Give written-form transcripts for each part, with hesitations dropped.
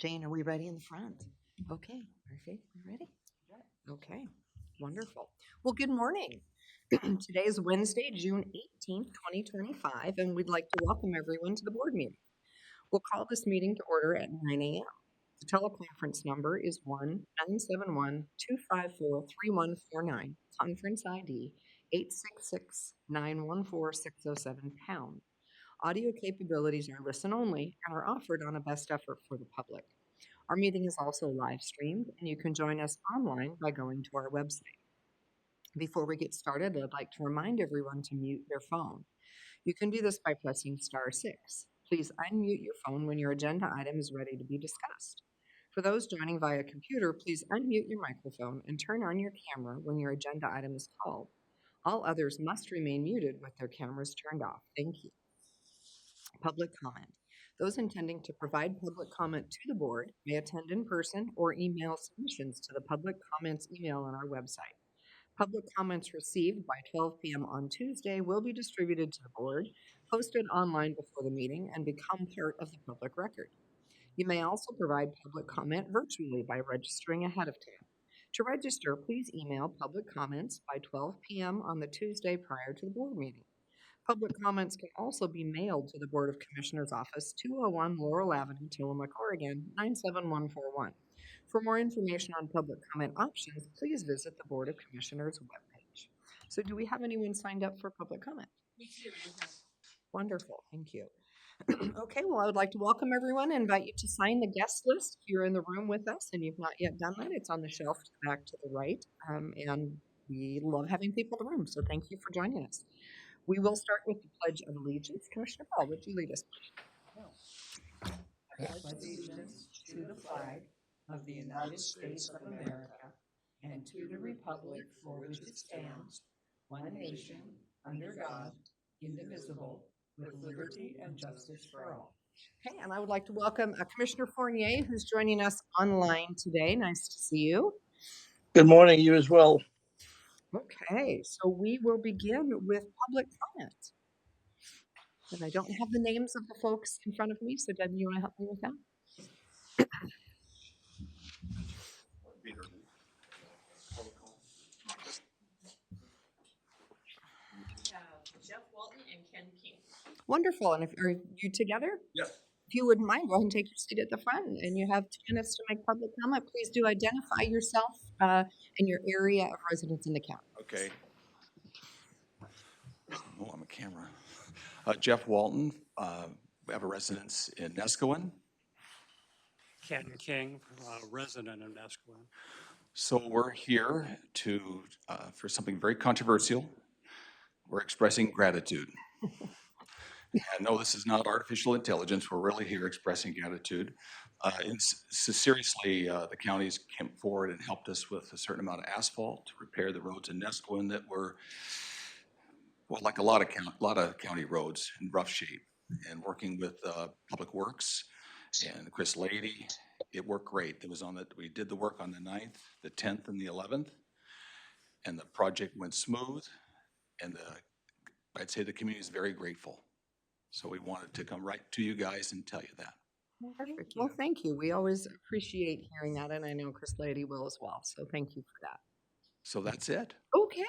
Jane, are we ready in the front? Okay, Murphy, you ready? Okay, wonderful. Well, good morning. Today is Wednesday, June 18th, 2025, and we'd like to welcome everyone to the board meeting. We'll call this meeting to order at 9 a.m. The teleconference number is 1-971-254-3149, conference ID 866-914-607#. Audio capabilities are listen only and are offered on a best effort for the public. Our meeting is also live streamed, and you can join us online by going to our website. Before we get started, I'd like to remind everyone to mute their phone. You can do this by pressing *6. Please unmute your phone when your agenda item is ready to be discussed. For those joining via computer, please unmute your microphone and turn on your camera when your agenda item is called. All others must remain muted with their cameras turned off. Thank you. Public comment. Those intending to provide public comment to the board may attend in person or email submissions to the public comments email on our website. Public comments received by 12 p.m. on Tuesday will be distributed to the board, posted online before the meeting, and become part of the public record. You may also provide public comment virtually by registering ahead of time. To register, please email public comments by 12 p.m. on the Tuesday prior to the board meeting. Public comments can also be mailed to the Board of Commissioners Office, 201 Laurel Avenue, Tillamook, Oregon, 97141. For more information on public comment options, please visit the Board of Commissioners webpage. So do we have anyone signed up for public comment? We do. Wonderful, thank you. Okay, well, I would like to welcome everyone and invite you to sign the guest list if you're in the room with us and you've not yet done that. It's on the shelf back to the right, and we love having people in the room, so thank you for joining us. We will start with the Pledge of Allegiance. Commissioner Paul, would you lead us? I pledge allegiance to the flag of the United States of America and to the republic for which it stands, one nation, under God, indivisible, with liberty and justice for all. Okay, and I would like to welcome Commissioner Fournier, who's joining us online today. Nice to see you. Good morning, you as well. Okay, so we will begin with public comment. And I don't have the names of the folks in front of me, so Debbie, you want to help me with that? Jeff Walton and Ken King. Wonderful, and are you together? Yes. If you wouldn't mind, go ahead and take your seat at the front, and you have 2 minutes to make public comment. Please do identify yourself and your area of residence in the county. Okay. Oh, I'm a camera. Jeff Walton. We have a residence in Nescowan. Ken King, resident of Nescowan. So we're here to for something very controversial. We're expressing gratitude. And no, this is not artificial intelligence. We're really here expressing gratitude. Seriously, the counties came forward and helped us with a certain amount of asphalt to repair the roads in Nescowan that were, well, like a lot of county roads in rough shape. And working with Public Works and Chris Lady, it worked great. It was we did the work on the 9th, the 10th, and the 11th, and the project went smooth. And I'd say the community is very grateful. So we wanted to come right to you guys and tell you that. Perfect. Well, thank you. We always appreciate hearing that, and I know Chris Lady will as well. So thank you for that. So that's it. Okay.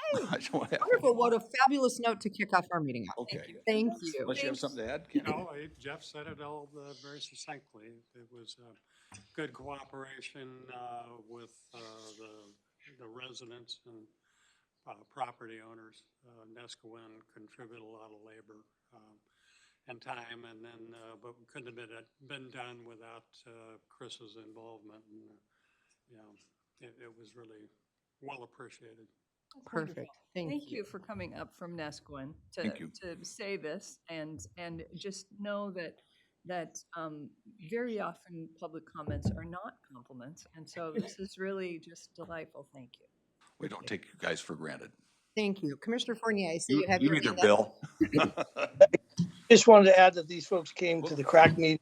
Wonderful. What a fabulous note to kick off our meeting off. Okay. Thank you. Unless you have something to add, Ken? No, Jeff said it all very succinctly. It was good cooperation with the residents and property owners. Nescowan contributed a lot of labor and time, and then but couldn't have been done without Chris's involvement. And it was really well appreciated. Perfect. Thank you for coming up from Nescowan Thank you. to say this, and just know that very often public comments are not compliments, and so this is really just delightful. Thank you. We don't take you guys for granted. Thank you. Commissioner Fournier, I see you have You your either, hand up. Bill. Just wanted to add that these folks came to the CRAC meeting,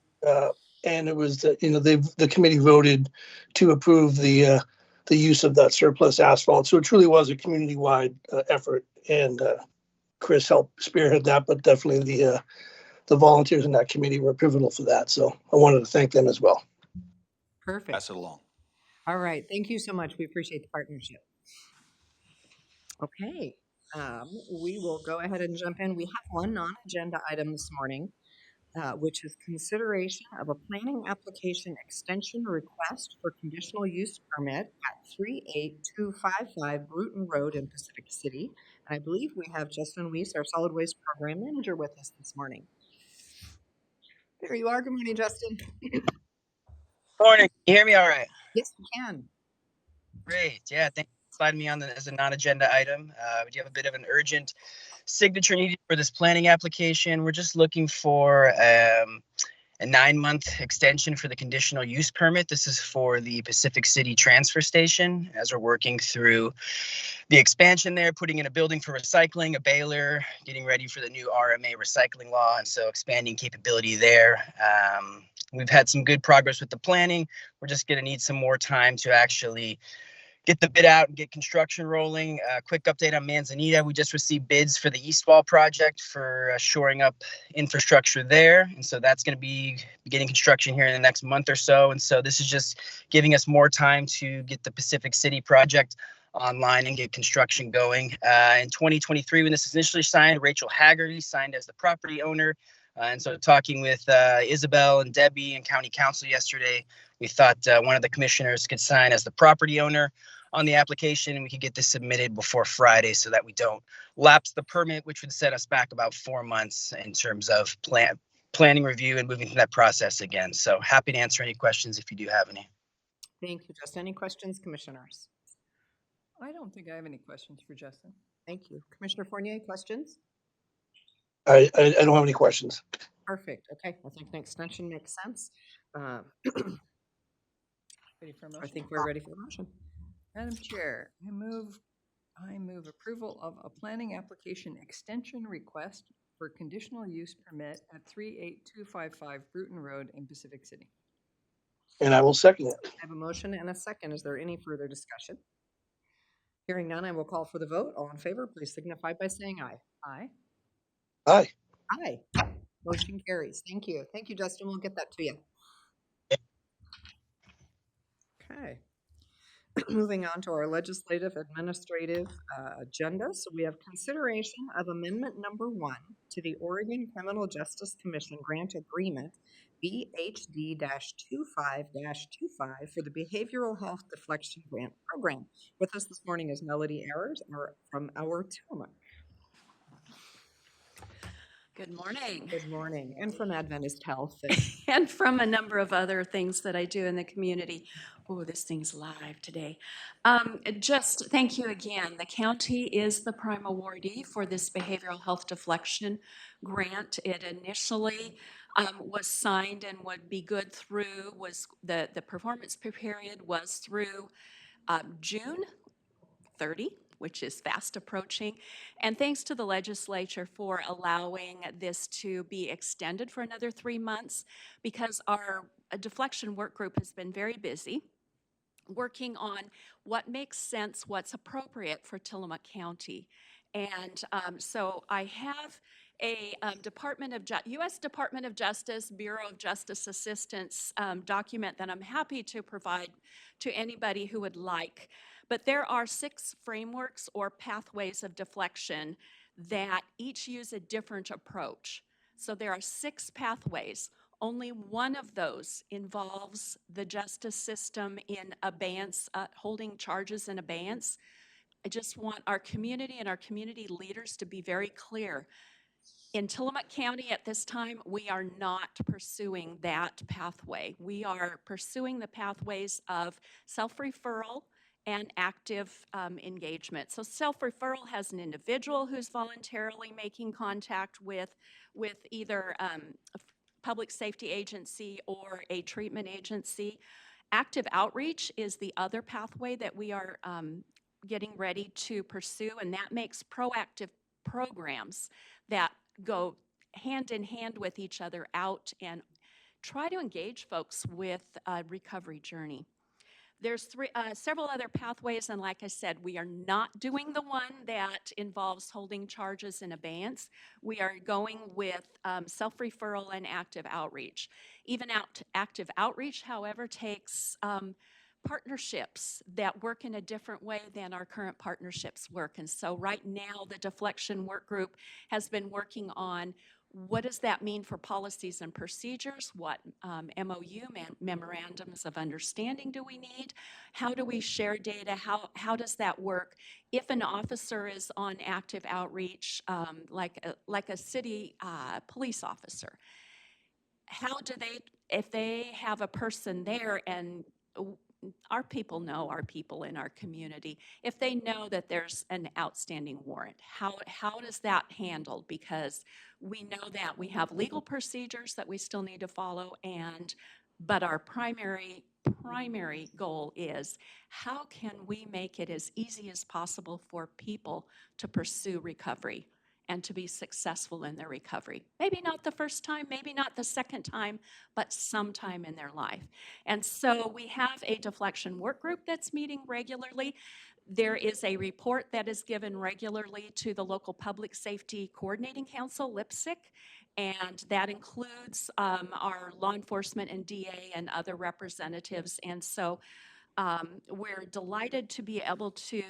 and it was, the committee voted to approve the use of that surplus asphalt. So it truly was a community-wide effort, and Chris helped spearhead that, but definitely the volunteers in that committee were pivotal for that. So I wanted to thank them as well. Perfect. pass it along. All right. Thank you so much. We appreciate the partnership. Okay. We will go ahead and jump in. We have one non-agenda item this morning, which is consideration of a planning application extension request for conditional use permit at 38255 Bruton Road in Pacific City. And I believe we have Justin Weiss, our solid waste program manager, with us this morning. There you are. Good morning, Justin. Morning. Can you hear me all right? Yes, we can. Great. Yeah, thanks for sliding me on as a non-agenda item. We do have a bit of an urgent signature needed for this planning application. We're just looking for a 9-month extension for the conditional use permit. This is for the Pacific City Transfer Station, as we're working through the expansion there, putting in a building for recycling, a baler, getting ready for the new RMA recycling law, and so expanding capability there. We've had some good progress with the planning. We're just going to need some more time to actually get the bid out and get construction rolling. Quick update on Manzanita. We just received bids for the East Wall project for shoring up infrastructure there. And so that's going to be beginning construction here in the next month or so. And so this is just giving us more time to get the Pacific City project online and get construction going. In 2023, when this was initially signed, Rachel Haggerty signed as the property owner. And so talking with Isabel and Debbie and County Council yesterday, we thought one of the commissioners could sign as the property owner on the application, and we could get this submitted before Friday so that we don't lapse the permit, which would set us back about 4 months in terms of planning review and moving through that process again. So happy to answer any questions if you do have any. Thank you, Justin. Any questions, commissioners? I don't think I have any questions for Justin. Thank you. Commissioner Fournier, questions? I don't have any questions. Perfect. Okay. I think an extension makes sense. Ready for a I motion? think we're ready for the motion. Madam Chair, I move approval of a planning application extension request for conditional use permit at 38255 Bruton Road in Pacific City. And I will second it. I have a motion and a second. Is there any further discussion? Hearing none, I will call for the vote. All in favor, please signify by saying aye. Aye. Aye. Aye. Motion carries. Thank you. Thank you, Justin. We'll get that to you. Okay. Moving on to our legislative administrative agenda. So we have consideration of amendment number 1 to the Oregon Criminal Justice Commission grant agreement BHD-25-25 for the Behavioral Health Deflection Grant Program. With us this morning is Melody Ayers from our Tillamook. Good morning. Good morning. And from Adventist Health. And from a number of other things that I do in the community. Oh, this thing's live today. Just thank you again. The county is the prime awardee for this behavioral health deflection grant. It initially was signed and would be good through, was the performance period was through June 30, which is fast approaching. And thanks to the legislature for allowing this to be extended for another 3 months, because our deflection work group has been very busy working on what makes sense, what's appropriate for Tillamook County. And so I have a U.S. Department of Justice, Bureau of Justice Assistance document that I'm happy to provide to anybody who would like. But there are 6 frameworks or pathways of deflection that each use a different approach. So there are 6 pathways. Only one of those involves the justice system in abeyance, holding charges in abeyance. I just want our community and our community leaders to be very clear. In Tillamook County at this time, we are not pursuing that pathway. We are pursuing the pathways of self-referral and active engagement. So self-referral has an individual who's voluntarily making contact with either a public safety agency or a treatment agency. Active outreach is the other pathway that we are getting ready to pursue, and that makes proactive programs that go hand in hand with each other out and try to engage folks with a recovery journey. There's several other pathways, and like I said, we are not doing the one that involves holding charges in abeyance. We are going with self-referral and active outreach. Even active outreach, however, takes partnerships that work in a different way than our current partnerships work. And so right now, the deflection work group has been working on what does that mean for policies and procedures? What MOU, memorandums of understanding, do we need? How do we share data? How does that work? If an officer is on active outreach, like a city police officer, how do they, if they have a person there and our people know our people in our community, if they know that there's an outstanding warrant, how does that handled? Because we know that we have legal procedures that we still need to follow, but our primary goal is how can we make it as easy as possible for people to pursue recovery and to be successful in their recovery. Maybe not the first time, maybe not the second time, but sometime in their life. And so we have a deflection work group that's meeting regularly. There is a report that is given regularly to the local Public Safety Coordinating Council, LPSC, and that includes our law enforcement and DA and other representatives. And so we're delighted to be able to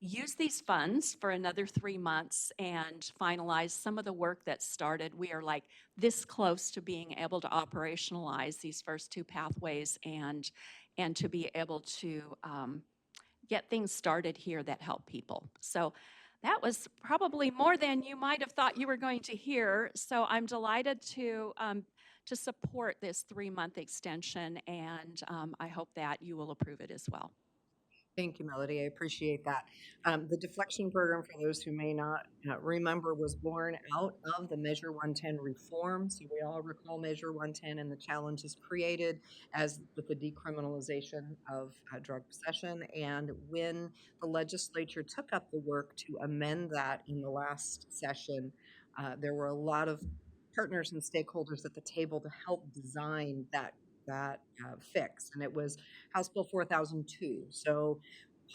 use these funds for another 3 months and finalize some of the work that started. We are like this close to being able to operationalize these first two pathways and to be able to get things started here that help people. So that was probably more than you might have thought you were going to hear. So I'm delighted to support this 3-month extension, and I hope that you will approve it as well. Thank you, Melody. I appreciate that. The deflection program, for those who may not remember, was born out of the Measure 110 reform. So we all recall Measure 110 and the challenges created as with the decriminalization of drug possession. And when the legislature took up the work to amend that in the last session, there were a lot of partners and stakeholders at the table to help design that fix, and it was House Bill 4002. So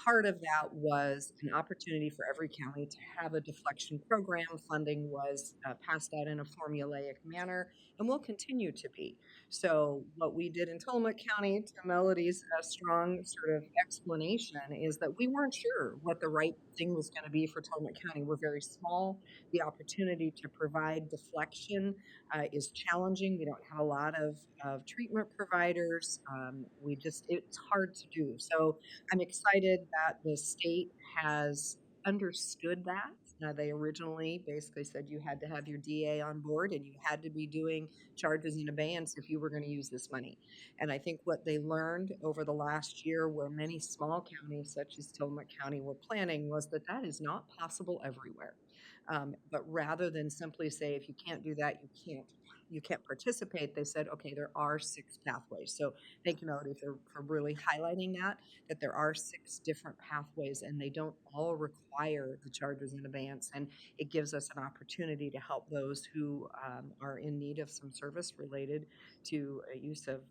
part of that was an opportunity for every county to have a deflection program. Funding was passed out in a formulaic manner and will continue to be. So what we did in Tillamook County, to Melody's strong sort of explanation, is that we weren't sure what the right thing was going to be for Tillamook County. We're very small. The opportunity to provide deflection is challenging. We don't have a lot of treatment providers. It's hard to do. So I'm excited that the state has understood that. They originally basically said you had to have your DA on board and you had to be doing charges in abeyance if you were going to use this money. And I think what they learned over the last year, where many small counties such as Tillamook County were planning, was that that is not possible everywhere. But rather than simply say, if you can't do that, you can't participate, they said, okay, there are 6 pathways. So thank you, Melody, for really highlighting that there are 6 different pathways and they don't all require the charges in abeyance. And it gives us an opportunity to help those who are in need of some service related to use of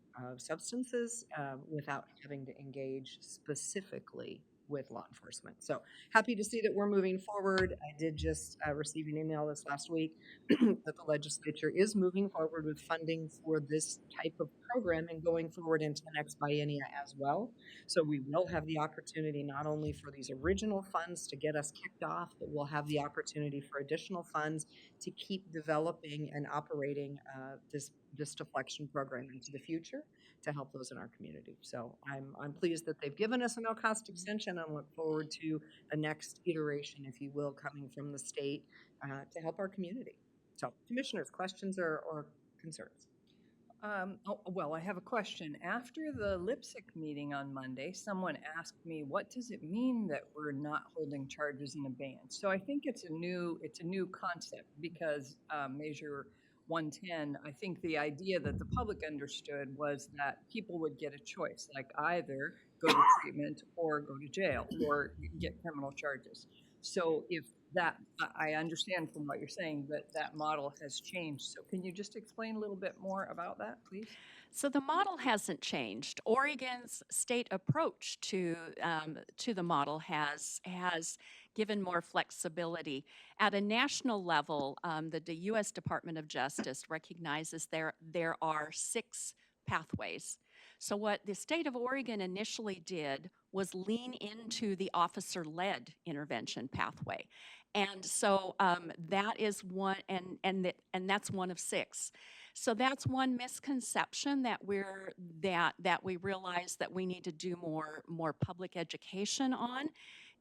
substances without having to engage specifically with law enforcement. So happy to see that we're moving forward. I did just receive an email this last week that the legislature is moving forward with funding for this type of programming going forward into the next biennia as well. So we will have the opportunity not only for these original funds to get us kicked off, but we'll have the opportunity for additional funds to keep developing and operating this deflection program into the future to help those in our community. So I'm pleased that they've given us a no-cost extension and look forward to the next iteration, if you will, coming from the state to help our community. So, commissioners, questions or concerns? Well, I have a question. After the LPSC meeting on Monday, someone asked me, what does it mean that we're not holding charges in abeyance? So I think it's a new concept because Measure 110, I think the idea that the public understood was that people would get a choice, like either go to treatment or go to jail or get criminal charges. So if that, I understand from what you're saying that that model has changed. So can you just explain a little bit more about that, please? So the model hasn't changed. Oregon's state approach to the model has given more flexibility. At a national level, the U.S. Department of Justice recognizes there are 6 pathways. So what the state of Oregon initially did was lean into the officer-led intervention pathway, and so that is one, and that's one of 6. So that's one misconception that we realize that we need to do more public education on,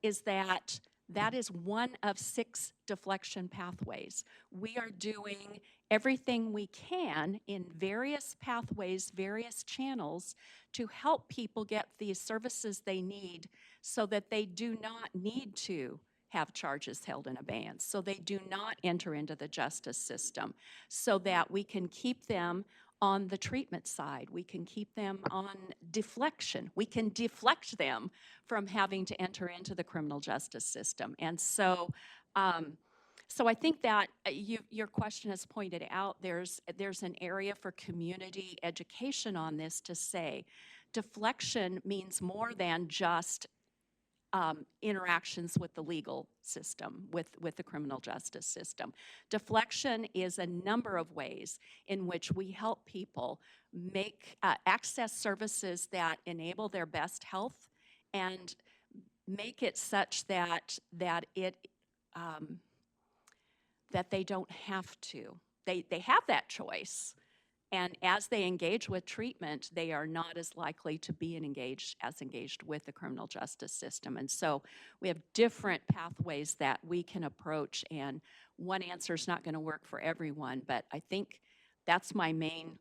is that that is one of 6 deflection pathways. We are doing everything we can in various pathways, various channels to help people get the services they need so that they do not need to have charges held in abeyance, so they do not enter into the justice system, so that we can keep them on the treatment side. We can keep them on deflection. We can deflect them from having to enter into the criminal justice system. And so, so I think that your question has pointed out there's an area for community education on this, to say deflection means more than just interactions with the legal system, with the criminal justice system. Deflection is a number of ways in which we help people make access services that enable their best health and make it such that that they don't have to. They have that choice. And as they engage with treatment, they are not as likely to be engaged with the criminal justice system. And so we have different pathways that we can approach, and one answer is not going to work for everyone, but I think that's my main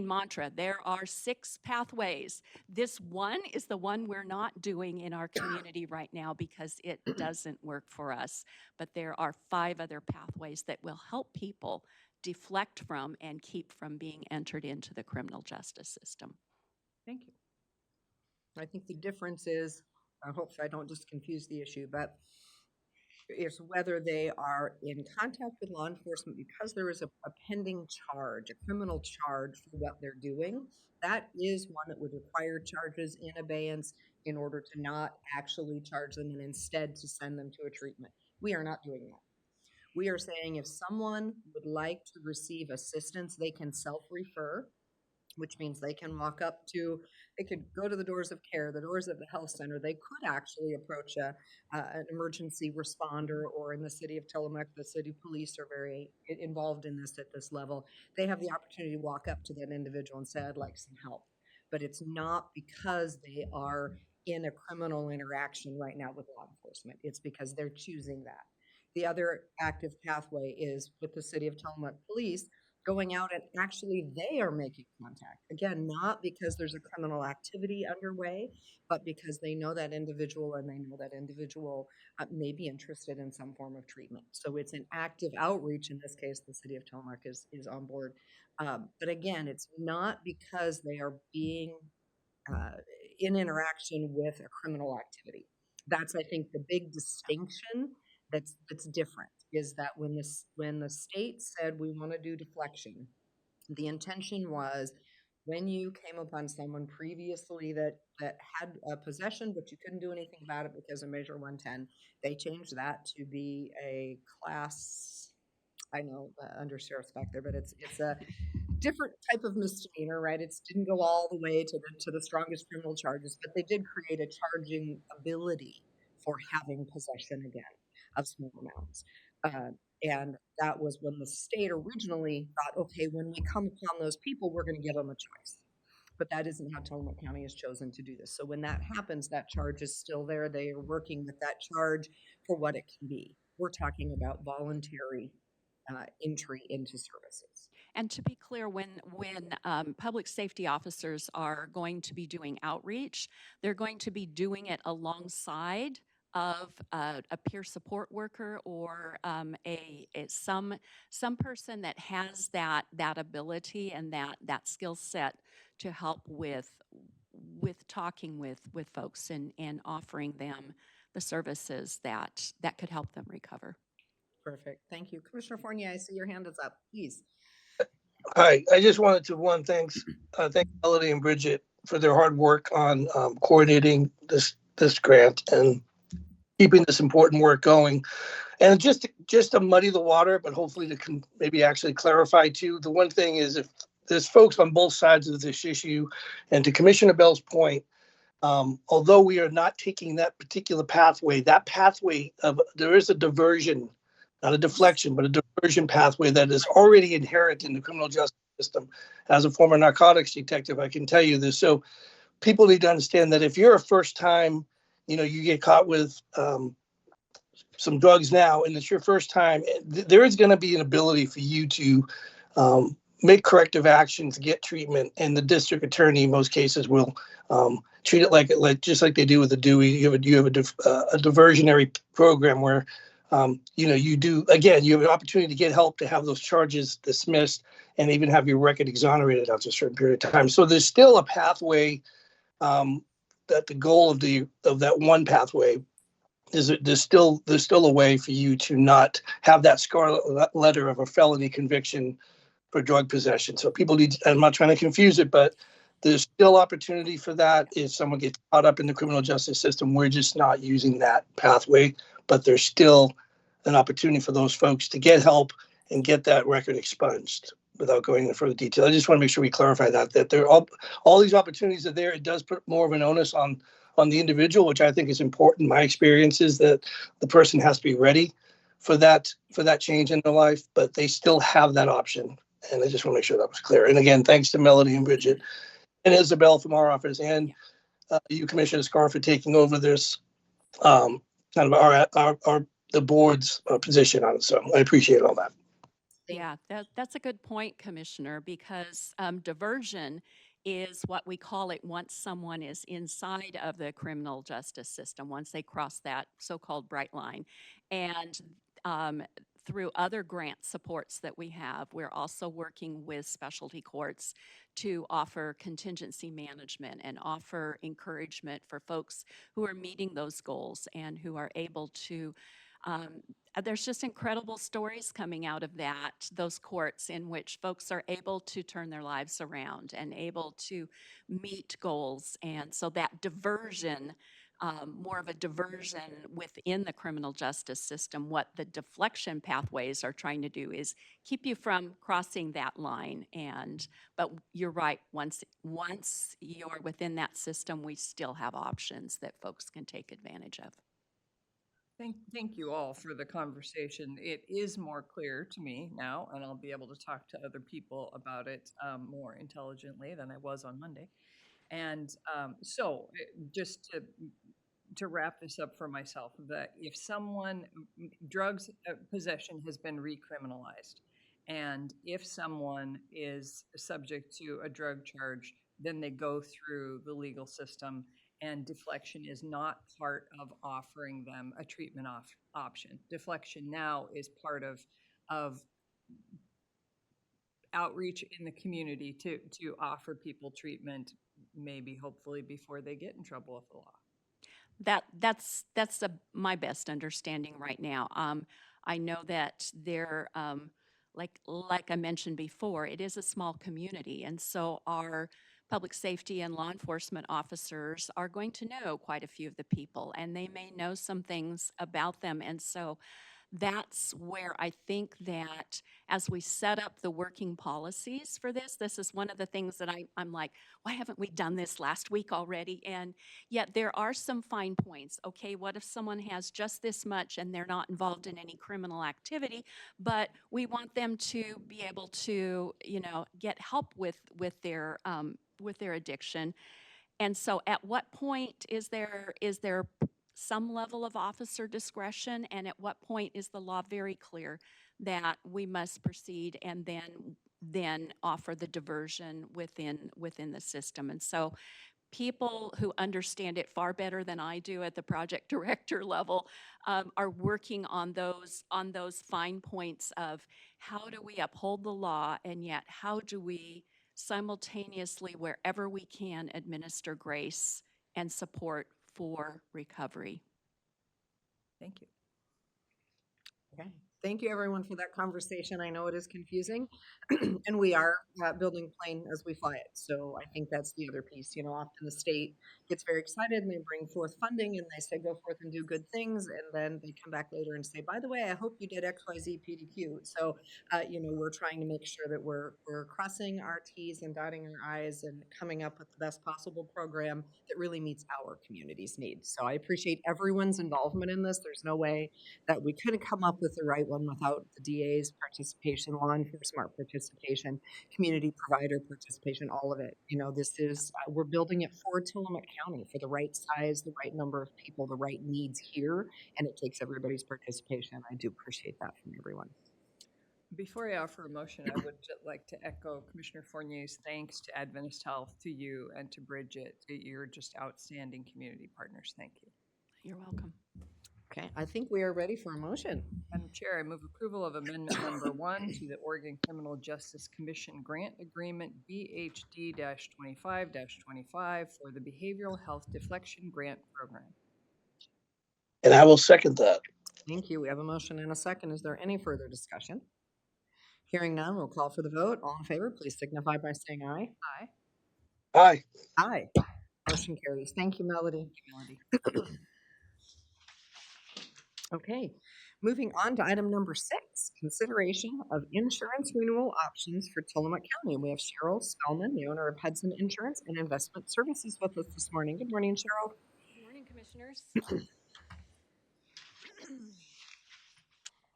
mantra. There are 6 pathways. This one is the one we're not doing in our community right now because it doesn't work for us. But there are 5 other pathways that will help people deflect from and keep from being entered into the criminal justice system. Thank you. I think the difference is, I hope I don't just confuse the issue, but is whether they are in contact with law enforcement because there is a pending charge, a criminal charge for what they're doing. That is one that would require charges in abeyance in order to not actually charge them and instead to send them to a treatment. We are not doing that. We are saying if someone would like to receive assistance, they can self-refer, which means they can they could go to the doors of care, the doors of the health center. They could actually approach an emergency responder, or in the city of Tillamook, the city police are very involved in this at this level. They have the opportunity to walk up to that individual and say, I'd like some help. But it's not because they are in a criminal interaction right now with law enforcement. It's because they're choosing that. The other active pathway is with the city of Tillamook police going out, and actually they are making contact. Again, not because there's a criminal activity underway, but because they know that individual and they know that individual may be interested in some form of treatment. So it's an active outreach. In this case, the city of Tillamook is on board. But again, it's not because they are being in interaction with a criminal activity. That's, I think, the big distinction that's different, is that when the state said we want to do deflection, the intention was when you came upon someone previously that had a possession, but you couldn't do anything about it because of Measure 110, they changed that to be a class, I know, under sheriff's back there, but it's a different type of misdemeanor, right? It didn't go all the way to the strongest criminal charges, but they did create a charging ability for having possession again of small amounts. And that was when the state originally thought, okay, when we come upon those people, we're going to give them a choice. But that isn't how Tillamook County has chosen to do this. So when that happens, that charge is still there. They are working with that charge for what it can be. We're talking about voluntary entry into services. And to be clear, when public safety officers are going to be doing outreach, they're going to be doing it alongside of a peer support worker or some person that has that ability and that skill set to help with talking with folks and offering them the services that could help them recover. Perfect. Thank you. Commissioner Fournier, I see your hand is up. Please. Hi, I just wanted to, thank Melody and Bridget for their hard work on coordinating this grant and keeping this important work going. And just to muddy the water, but hopefully maybe actually clarify too. The one thing is, if there's folks on both sides of this issue, and to Commissioner Bell's point, although we are not taking that particular pathway, there is a diversion, not a deflection, but a diversion pathway that is already inherent in the criminal justice system. As a former narcotics detective, I can tell you this. So people need to understand that if you're a first time, you get caught with some drugs now, and it's your first time, there is going to be an ability for you to make corrective actions, get treatment, and the district attorney in most cases will treat it like just like they do with the Dewey. You have a diversionary program where you have an opportunity to get help, to have those charges dismissed, and even have your record exonerated after a certain period of time. So there's still a pathway. That the goal of that one pathway is there's still a way for you to not have that scarlet letter of a felony conviction for drug possession. So I'm not trying to confuse it, but there's still opportunity for that if someone gets caught up in the criminal justice system. We're just not using that pathway, but there's still an opportunity for those folks to get help and get that record expunged without going into further detail. I just want to make sure we clarify that there are all these opportunities are there. It does put more of an onus on the individual, which I think is important. My experience is that the person has to be ready for that change in their life, but they still have that option. And I just want to make sure that was clear. And again, thanks to Melody and Bridget and Isabel from our office, and you, Commissioner Scar, for taking over this kind of the board's position on it. So I appreciate all that. Yeah, that's a good point, Commissioner, because diversion is what we call it once someone is inside of the criminal justice system, once they cross that so-called bright line. And through other grant supports that we have, we're also working with specialty courts to offer contingency management and offer encouragement for folks who are meeting those goals and who are able to there's just incredible stories coming out of those courts in which folks are able to turn their lives around and able to meet goals. And so that diversion, more of a diversion within the criminal justice system, what the deflection pathways are trying to do is keep you from crossing that line. But you're right, once you're within that system, we still have options that folks can take advantage of. Thank you all for the conversation. It is more clear to me now, and I'll be able to talk to other people about it more intelligently than I was on Monday. And just to wrap this up for myself, that if someone drugs possession has been recriminalized, and if someone is subject to a drug charge, then they go through the legal system, and deflection is not part of offering them a treatment option. Deflection now is part of outreach in the community to offer people treatment, maybe hopefully before they get in trouble with the law. That's my best understanding right now. I know that there, like I mentioned before, it is a small community, and so our public safety and law enforcement officers are going to know quite a few of the people, and they may know some things about them. And so that's where I think that as we set up the working policies for this is one of the things that I'm like, why haven't we done this last week already? And yet there are some fine points. Okay, what if someone has just this much and they're not involved in any criminal activity, but we want them to be able to, get help with their addiction. And so at what point is there some level of officer discretion, and at what point is the law very clear that we must proceed and then offer the diversion within the system? And so people who understand it far better than I do at the project director level are working on those fine points of how do we uphold the law, and yet how do we simultaneously, wherever we can, administer grace and support for recovery. Thank you. Okay. Thank you, everyone, for that conversation. I know it is confusing, and we are building plane as we fly it. So I think that's the other piece. You know, often the state gets very excited and they bring forth funding and they say, go forth and do good things. And then they come back later and say, by the way, I hope you did X, Y, Z, PDQ. So, you know, we're trying to make sure that we're crossing our T's and dotting our I's and coming up with the best possible program that really meets our community's needs. So I appreciate everyone's involvement in this. There's no way that we couldn't come up with the right one without the DA's participation, law enforcement participation, community provider participation, all of it. You know, this is, we're building it for Tillamook County for the right size, the right number of people, the right needs here, and it takes everybody's participation. I do appreciate that from everyone. Before I offer a motion, I would like to echo Commissioner Fournier's thanks to Adventist Health, to you, and to Bridget. You're just outstanding community partners. Thank you. You're welcome. Okay, I think we are ready for a motion. Madam Chair, I move approval of amendment number 1 to the Oregon Criminal Justice Commission Grant Agreement BHD-25-25 for the Behavioral Health Deflection Grant Program. And I will second that. Thank you. We have a motion and a second. Is there any further discussion? Hearing none, we'll call for the vote. All in favor, please signify by saying aye. Aye. Aye. Aye. Motion carries. Thank you, Melody. Okay, moving on to item number 6, consideration of insurance renewal options for Tillamook County. We have Cheryl Spellman, the owner of Hudson Insurance and Investment Services, with us this morning. Good morning, Cheryl. Good morning, Commissioners.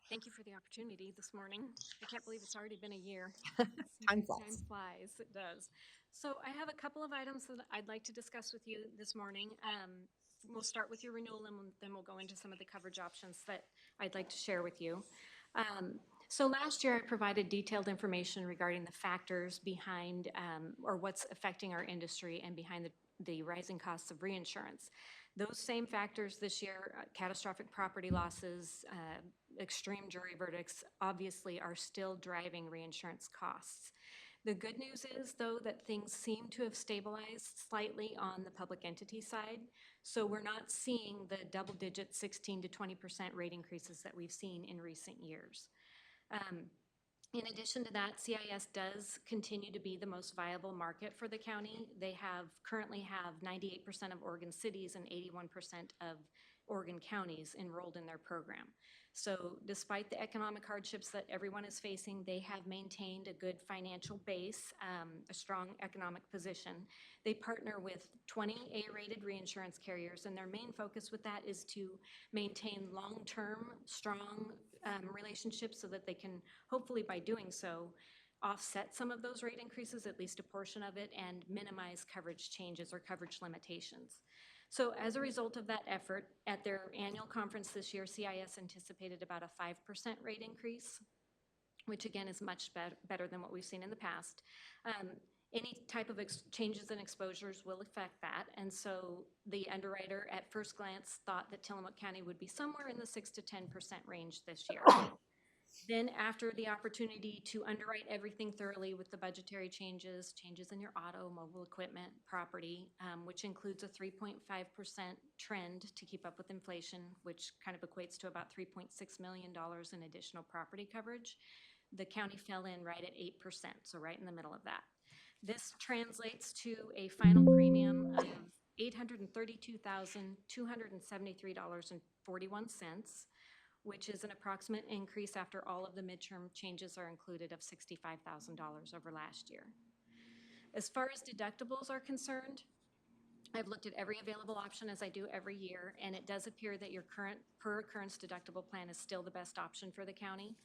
Thank you for the opportunity this morning. I can't believe it's already been a year. Time Time flies. flies, it does. So I have a couple of items that I'd like to discuss with you this morning. We'll start with your renewal and then we'll go into some of the coverage options that I'd like to share with you. So last year I provided detailed information regarding the factors behind or what's affecting our industry and behind the rising costs of reinsurance. Those same factors this year, catastrophic property losses, extreme jury verdicts, obviously are still driving reinsurance costs. The good news is, though, that things seem to have stabilized slightly on the public entity side. So we're not seeing the double-digit 16 to 20% rate increases that we've seen in recent years. In addition to that, CIS does continue to be the most viable market for the county. They currently have 98% of Oregon cities and 81% of Oregon counties enrolled in their program. So despite the economic hardships that everyone is facing, they have maintained a good financial base, a strong economic position. They partner with 20 A-rated reinsurance carriers, and their main focus with that is to maintain long-term, strong relationships so that they can, hopefully by doing so, offset some of those rate increases, at least a portion of it, and minimize coverage changes or coverage limitations. So as a result of that effort, at their annual conference this year, CIS anticipated about a 5% rate increase, which again is much better than what we've seen in the past. Any type of changes in exposures will affect that, and so the underwriter at first glance thought that Tillamook County would be somewhere in the 6 to 10% range this year. Then after the opportunity to underwrite everything thoroughly with the budgetary changes in your auto, mobile equipment, property, which includes a 3.5% trend to keep up with inflation, which kind of equates to about $3.6 million in additional property coverage, the county fell in right at 8%, so right in the middle of that. This translates to a final premium of $832,273.41, which is an approximate increase after all of the midterm changes are included of $65,000 over last year. As far as deductibles are concerned, I've looked at every available option as I do every year, and it does appear that your current per occurrence deductible plan is still the best option for the county.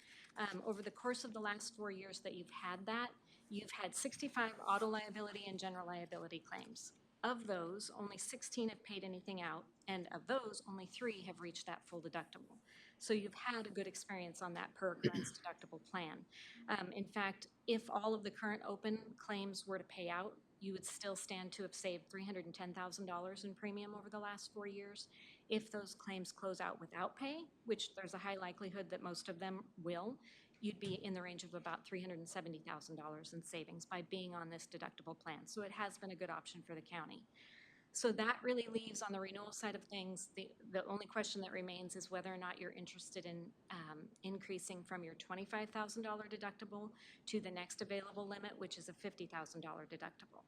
Over the course of the last 4 years that you've had that, you've had 65 auto liability and general liability claims. Of those, only 16 have paid anything out, and of those, only 3 have reached that full deductible. So you've had a good experience on that per occurrence deductible plan. In fact, if all of the current open claims were to pay out, you would still stand to have saved $310,000 in premium over the last 4 years. If those claims close out without pay, which there's a high likelihood that most of them will, you'd be in the range of about $370,000 in savings by being on this deductible plan. So it has been a good option for the county. So that really leaves on the renewal side of things, the only question that remains is whether or not you're interested in increasing from your $25,000 deductible to the next available limit, which is a $50,000 deductible.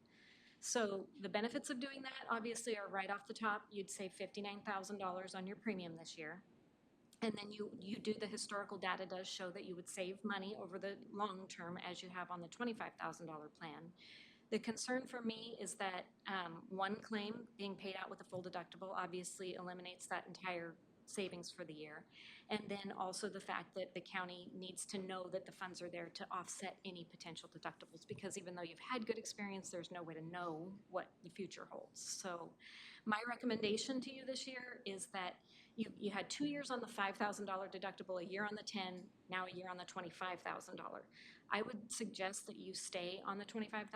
So the benefits of doing that obviously are right off the top. You'd save $59,000 on your premium this year. And then you do the historical data does show that you would save money over the long term as you have on the $25,000 plan. The concern for me is that one claim being paid out with a full deductible obviously eliminates that entire savings for the year. And then also the fact that the county needs to know that the funds are there to offset any potential deductibles, because even though you've had good experience, there's no way to know what the future holds. So my recommendation to you this year is that you had 2 years on the $5,000 deductible, a year on the 10, now a year on the $25,000. I would suggest that you stay on the $25,000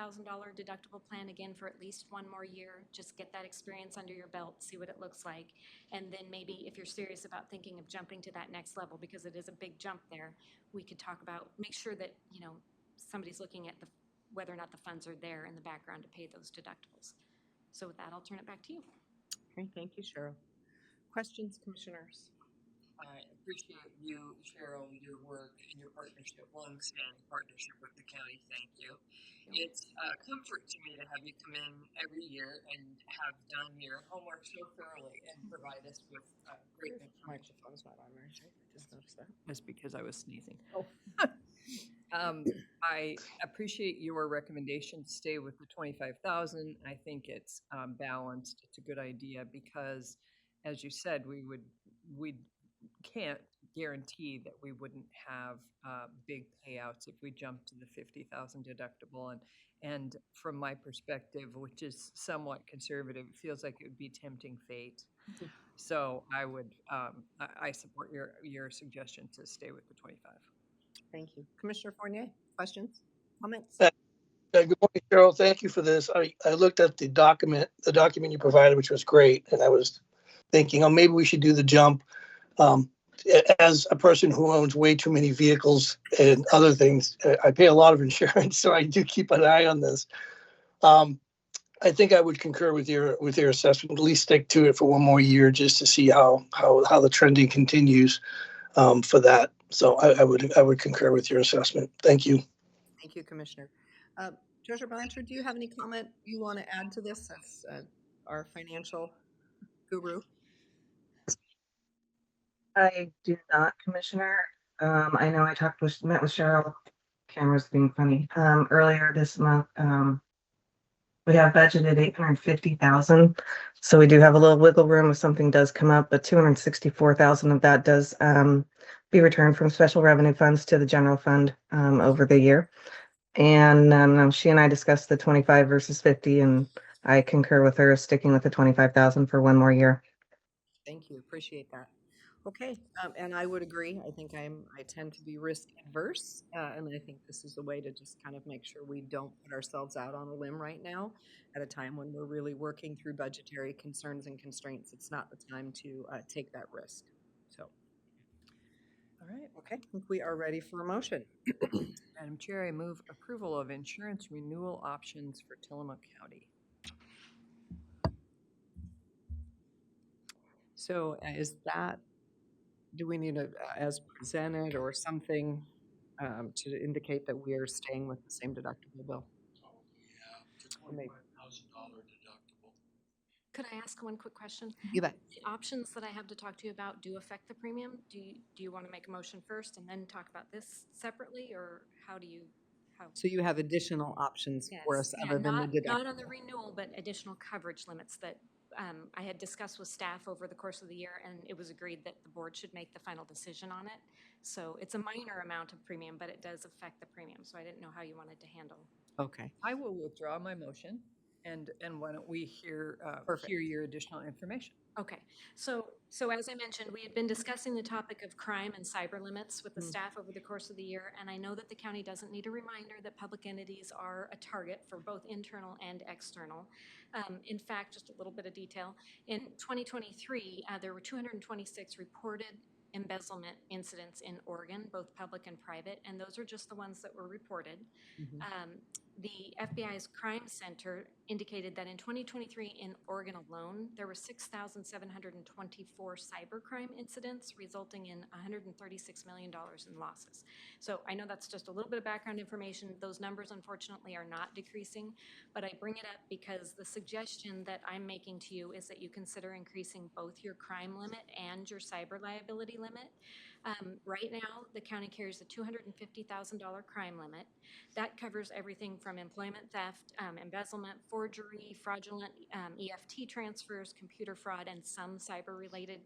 deductible plan again for at least one more year. Just get that experience under your belt, see what it looks like. And then maybe if you're serious about thinking of jumping to that next level, because it is a big jump there, we could talk about, make sure that, you know, somebody's looking at whether or not the funds are there in the background to pay those deductibles. So with that, I'll turn it back to you. Okay, thank you, Cheryl. Questions, commissioners? I appreciate you, Cheryl, your work and your partnership, long-standing partnership with the county. Thank you. It's a comfort to me to have you come in every year and have done your homework so thoroughly and provide us with great information. Microphone's not on there, right? I just noticed that. That's because I was sneezing. Oh. I appreciate your recommendation to stay with the 25,000. I think it's balanced. It's a good idea because, as you said, we can't guarantee that we wouldn't have big payouts if we jumped to the 50,000 deductible. And from my perspective, which is somewhat conservative, it feels like it would be tempting fate. So I support your suggestion to stay with the 25. Thank you. Commissioner Fournier, questions, comments? Good morning, Cheryl. Thank you for this. I looked at the document you provided, which was great, and I was thinking, oh, maybe we should do the jump. As a person who owns way too many vehicles and other things, I pay a lot of insurance, so I do keep an eye on this. I think I would concur with your assessment. At least stick to it for one more year just to see how the trending continues for that. So I would concur with your assessment. Thank you. Thank you, Commissioner. Treasurer Blanchard, do you have any comment you want to add to this as our financial guru? I do not, Commissioner. I know I met with Cheryl, camera's being funny, earlier this month. We have budgeted 850,000. So we do have a little wiggle room if something does come up, but 264,000 of that does be returned from special revenue funds to the general fund over the year. And she and I discussed the 25 versus 50, and I concur with her sticking with the 25,000 for one more year. Thank you. Appreciate that. Okay, and I would agree. I think I tend to be risk adverse, and I think this is a way to just kind of make sure we don't put ourselves out on a limb right now at a time when we're really working through budgetary concerns and constraints. It's not the time to take that risk. So, All right. okay, I think we are ready for a motion. Madam Chair, I move approval of insurance renewal options for Tillamook County. So is that, do we need a, as presented or something to indicate that we are staying with the same deductible bill? $25,000 deductible. Could I ask one quick question? You bet. The options that I have to talk to you about do affect the premium? Do you want to make a motion first and then talk about this separately, or how do you? So you have additional options for us Yes, other than the deductible? not on the renewal, but additional coverage limits that I had discussed with staff over the course of the year, and it was agreed that the board should make the final decision on it. So it's a minor amount of premium, but it does affect the premium. So I didn't know how you wanted to handle. Okay. I will withdraw my motion, and why don't we hear Perfect. your additional information? Okay, so as I mentioned, we had been discussing the topic of crime and cyber limits with the staff over the course of the year, and I know that the county doesn't need a reminder that public entities are a target for both internal and external. In fact, just a little bit of detail, in 2023, there were 226 reported embezzlement incidents in Oregon, both public and private, and those are just the ones that were reported. the FBI's Crime Center indicated that in 2023 in Oregon alone, there were 6,724 cybercrime incidents, resulting in $136 million in losses. So I know that's just a little bit of background information. Those numbers, unfortunately, are not decreasing, but I bring it up because the suggestion that I'm making to you is that you consider increasing both your crime limit and your cyber liability limit. Right now, the county carries a $250,000 crime limit. That covers everything from employment theft, embezzlement, forgery, fraudulent EFT transfers, computer fraud, and some cyber-related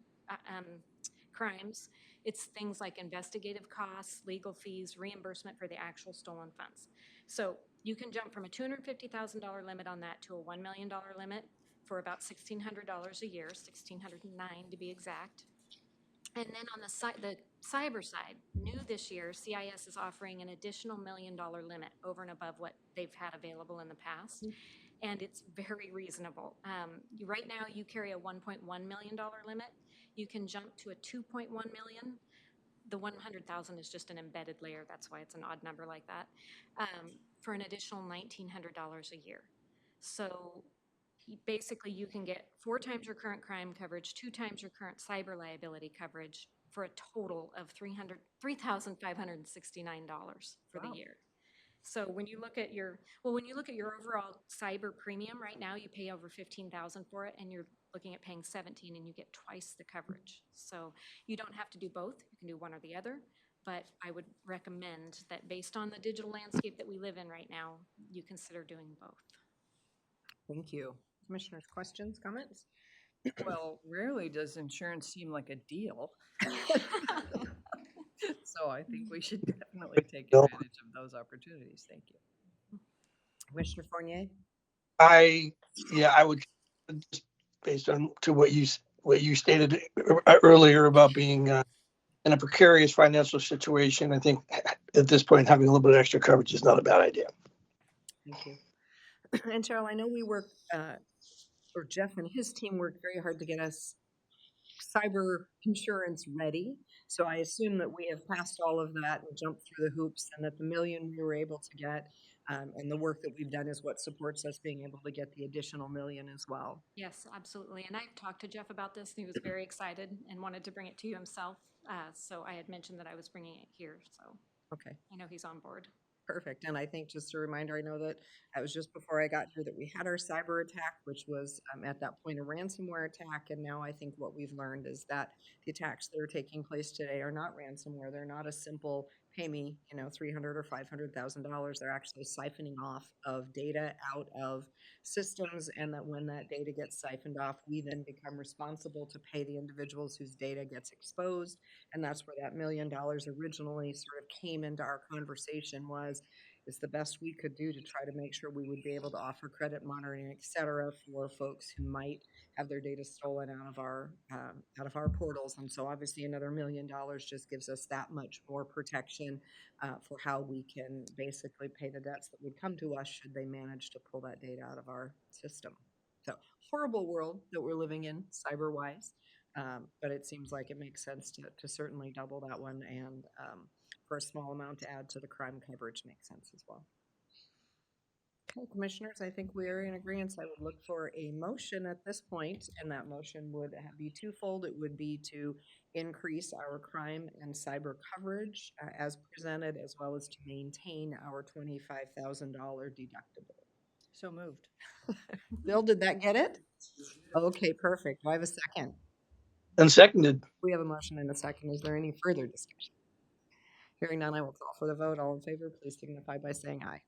crimes. It's things like investigative costs, legal fees, reimbursement for the actual stolen funds. So you can jump from a $250,000 limit on that to a $1 million limit for about $1,600 a year, $1,609 to be exact. And then on the cyber side, new this year, CIS is offering an additional $1 million limit over and above what they've had available in the past. And it's very reasonable. Right now, you carry a $1.1 million limit. You can jump to a $2.1 million. The 100,000 is just an embedded layer. That's why it's an odd number like that, for an additional $1,900 a year. So basically you can get 4 times your current crime coverage, 2 times your current cyber liability coverage for a total of $3,569 for the year. So when you look at your overall cyber premium right now, you pay over $15,000 for it, and you're looking at paying $17,000 and you get twice the coverage. So you don't have to do both. You can do one or the other. But I would recommend that based on the digital landscape that we live in right now, you consider doing both. Thank you. Commissioners, questions, comments? Well, rarely does insurance seem like a deal. So I think we should definitely take No. advantage of those opportunities. Thank you. Commissioner Fournier? I would, just based on to what you stated earlier about being in a precarious financial situation, I think at this point, having a little bit of extra coverage is not a bad idea. Thank you. And Cheryl, I know we work, or Jeff and his team worked very hard to get us cyber insurance ready. So I assume that we have passed all of that and jumped through the hoops, and that the $1 million we were able to get, and the work that we've done is what supports us being able to get the additional $1 million as well. Yes, absolutely. And I've talked to Jeff about this, and he was very excited and wanted to bring it to you himself. So I had mentioned that I was bringing it here, so Okay. I know he's on board. Perfect. And I think just a reminder, I know that it was just before I got here that we had our cyber attack, which was at that point a ransomware attack. And now I think what we've learned is that the attacks that are taking place today are not ransomware. They're not a simple pay me, $300,000 or $500,000. They're actually siphoning off of data out of systems. And that when that data gets siphoned off, we then become responsible to pay the individuals whose data gets exposed. And that's where that $1 million originally sort of came into our conversation was, it's the best we could do to try to make sure we would be able to offer credit monitoring, et cetera, for folks who might have their data stolen out of our portals. And so obviously another $1 million just gives us that much more protection for how we can basically pay the debts that would come to us should they manage to pull that data out of our system. So horrible world that we're living in cyber-wise. But it seems like it makes sense to certainly double that one, and for a small amount to add to the crime coverage makes sense as well. Okay, commissioners, I think we are in agreement. I would look for a motion at this point, and that motion would be twofold. It would be to increase our crime and cyber coverage as presented, as well as to maintain our $25,000 deductible. So moved. Bill, did that get it? Okay, perfect. Do I have a second? And seconded. We have a motion and a second. Is there any further discussion? Hearing none, I will call for the vote. All in favor, please signify by saying aye.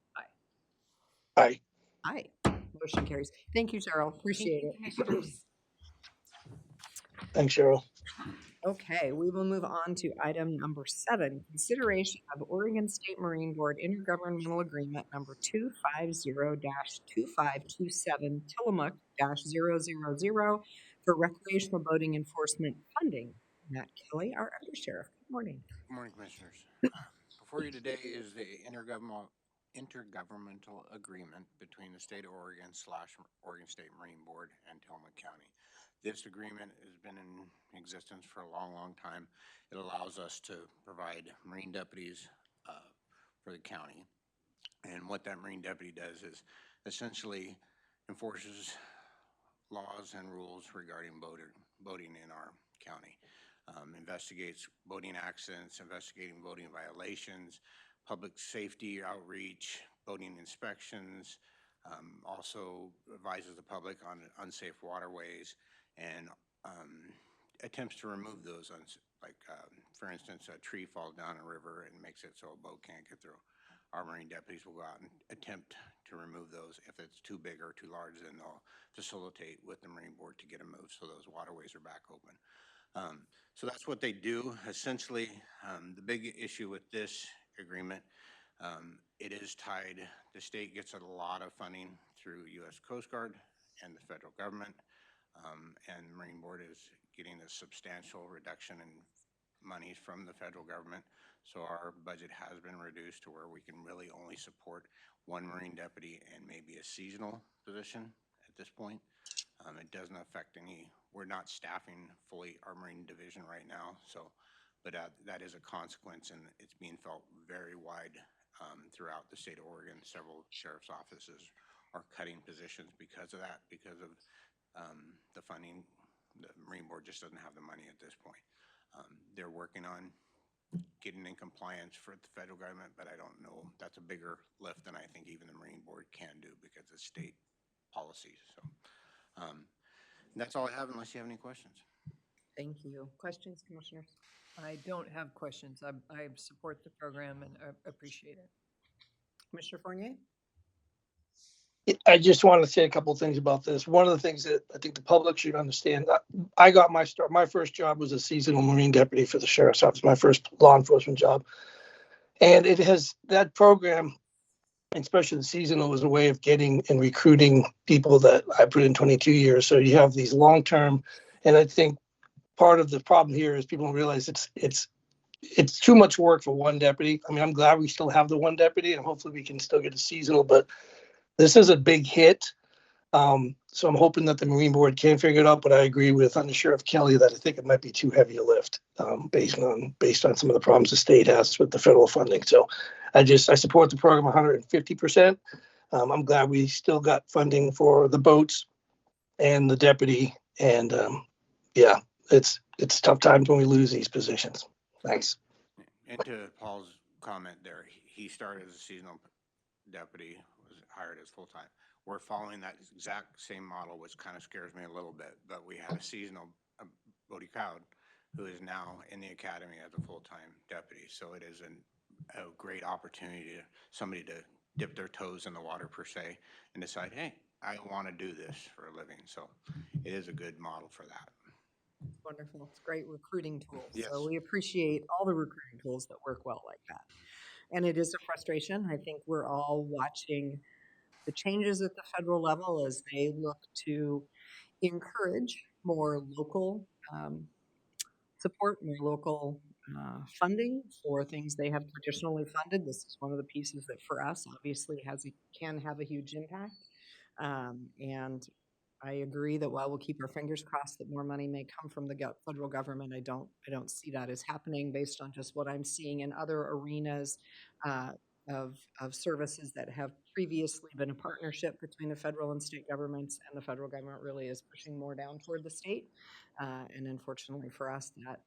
Aye. Aye. Motion carries. Thank you, Cheryl. Appreciate it. Thanks, Cheryl. Okay, we will move on to item number 7, consideration of Oregon State Marine Board Intergovernmental Agreement number 250-2527 Tillamook-000 for recreational boating enforcement funding. Matt Kelly, our undersheriff. Good morning. Good morning, Commissioners. Before you today is the intergovernmental agreement between the state of Oregon / Oregon State Marine Board and Tillamook County. This agreement has been in existence for a long, long time. It allows us to provide Marine deputies for the county. And what that Marine deputy does is essentially enforces laws and rules regarding boating in our county. Investigates boating accidents, investigating boating violations, public safety outreach, boating inspections, also advises the public on unsafe waterways, and attempts to remove those, for instance, a tree falls down a river and makes it so a boat can't get through. Our Marine deputies will go out and attempt to remove those. If it's too big or too large, then they'll facilitate with the Marine Board to get them moved so those waterways are back open. So that's what they do. Essentially, the big issue with this agreement, it is tied, the state gets a lot of funding through U.S. Coast Guard and the federal government, and the Marine Board is getting a substantial reduction in monies from the federal government. So our budget has been reduced to where we can really only support one Marine deputy and maybe a seasonal position at this point. It doesn't affect we're not staffing fully our Marine division right now. So, but that is a consequence, and it's being felt very wide throughout the state of Oregon. Several sheriff's offices are cutting positions because of that, because of the funding. The Marine Board just doesn't have the money at this point. They're working on getting in compliance for the federal government, but I don't know. That's a bigger lift than I think even the Marine Board can do because of state policies. So that's all I have unless you have any questions. Thank you. Questions, commissioners? I don't have questions. I support the program and appreciate it. Commissioner Fournier? I just want to say a couple of things about this. One of the things that I think the public should understand, I got my start. My first job was a seasonal Marine deputy for the sheriff's office, my first law enforcement job. And it has that program, especially the seasonal, was a way of getting and recruiting people that I put in 22 years. So you have these long-term, and I think part of the problem here is people don't realize it's too much work for one deputy. I mean, I'm glad we still have the one deputy, and hopefully we can still get a seasonal, but this is a big hit. So I'm hoping that the Marine Board can figure it out, but I agree with Under Sheriff Kelly that I think it might be too heavy a lift based on some of the problems the state has with the federal funding. So I support the program 150%. I'm glad we still got funding for the boats and the deputy. And yeah, it's tough times when we lose these positions. Thanks. And to Paul's comment there, he started as a seasonal deputy, was hired as full-time. We're following that exact same model, which kind of scares me a little bit, but we had a seasonal Bodie Cowd who is now in the academy as a full-time deputy. So it is a great opportunity somebody to dip their toes in the water per se and decide, hey, I want to do this for a living. So it is a good model for that. Wonderful. It's great recruiting tools. Yes. So we appreciate all the recruiting tools that work well like that. And it is a frustration. I think we're all watching the changes at the federal level as they look to encourage more local support, more local funding for things they have traditionally funded. This is one of the pieces that for us obviously can have a huge impact. And I agree that while we'll keep our fingers crossed that more money may come from the federal government, I don't see that as happening based on just what I'm seeing in other arenas of services that have previously been a partnership between the federal and state governments, and the federal government really is pushing more down toward the state. And unfortunately for us, that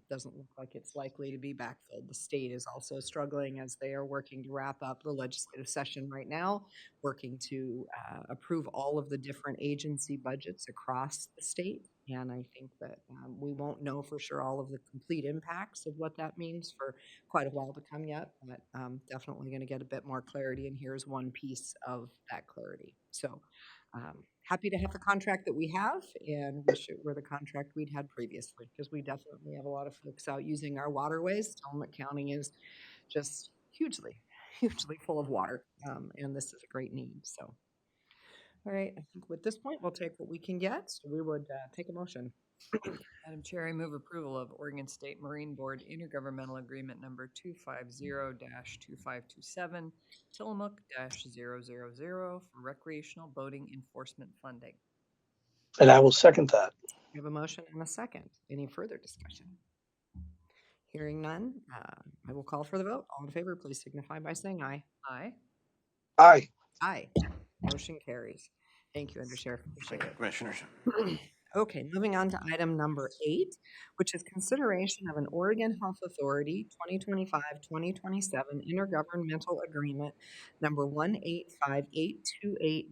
doesn't look like it's likely to be backfilled. The state is also struggling as they are working to wrap up the legislative session right now, working to approve all of the different agency budgets across the state. And I think that we won't know for sure all of the complete impacts of what that means for quite a while to come yet, but definitely going to get a bit more clarity, and here's one piece of that clarity. So happy to have the contract that we have, and wish it were the contract we'd had previously, because we definitely have a lot of folks out using our waterways. Tillamook County is just hugely full of water, and this is a great need. So. All right, I think at this point, we'll take what we can get. So we would take a motion. Madam Chair, I move approval of Oregon State Marine Board Intergovernmental Agreement Number 250-2527, Tillamook-000 for recreational boating enforcement funding. And I will second that. We have a motion and a second. Any further discussion? Hearing none, I will call for the vote. All in favor, please signify by saying aye. Aye. Aye. Aye. Motion carries. Thank you, Undersheriff. Appreciate it. Commissioners. Okay, moving on to item number 8, which is consideration of an Oregon Health Authority 2025-2027 intergovernmental agreement number 185828-0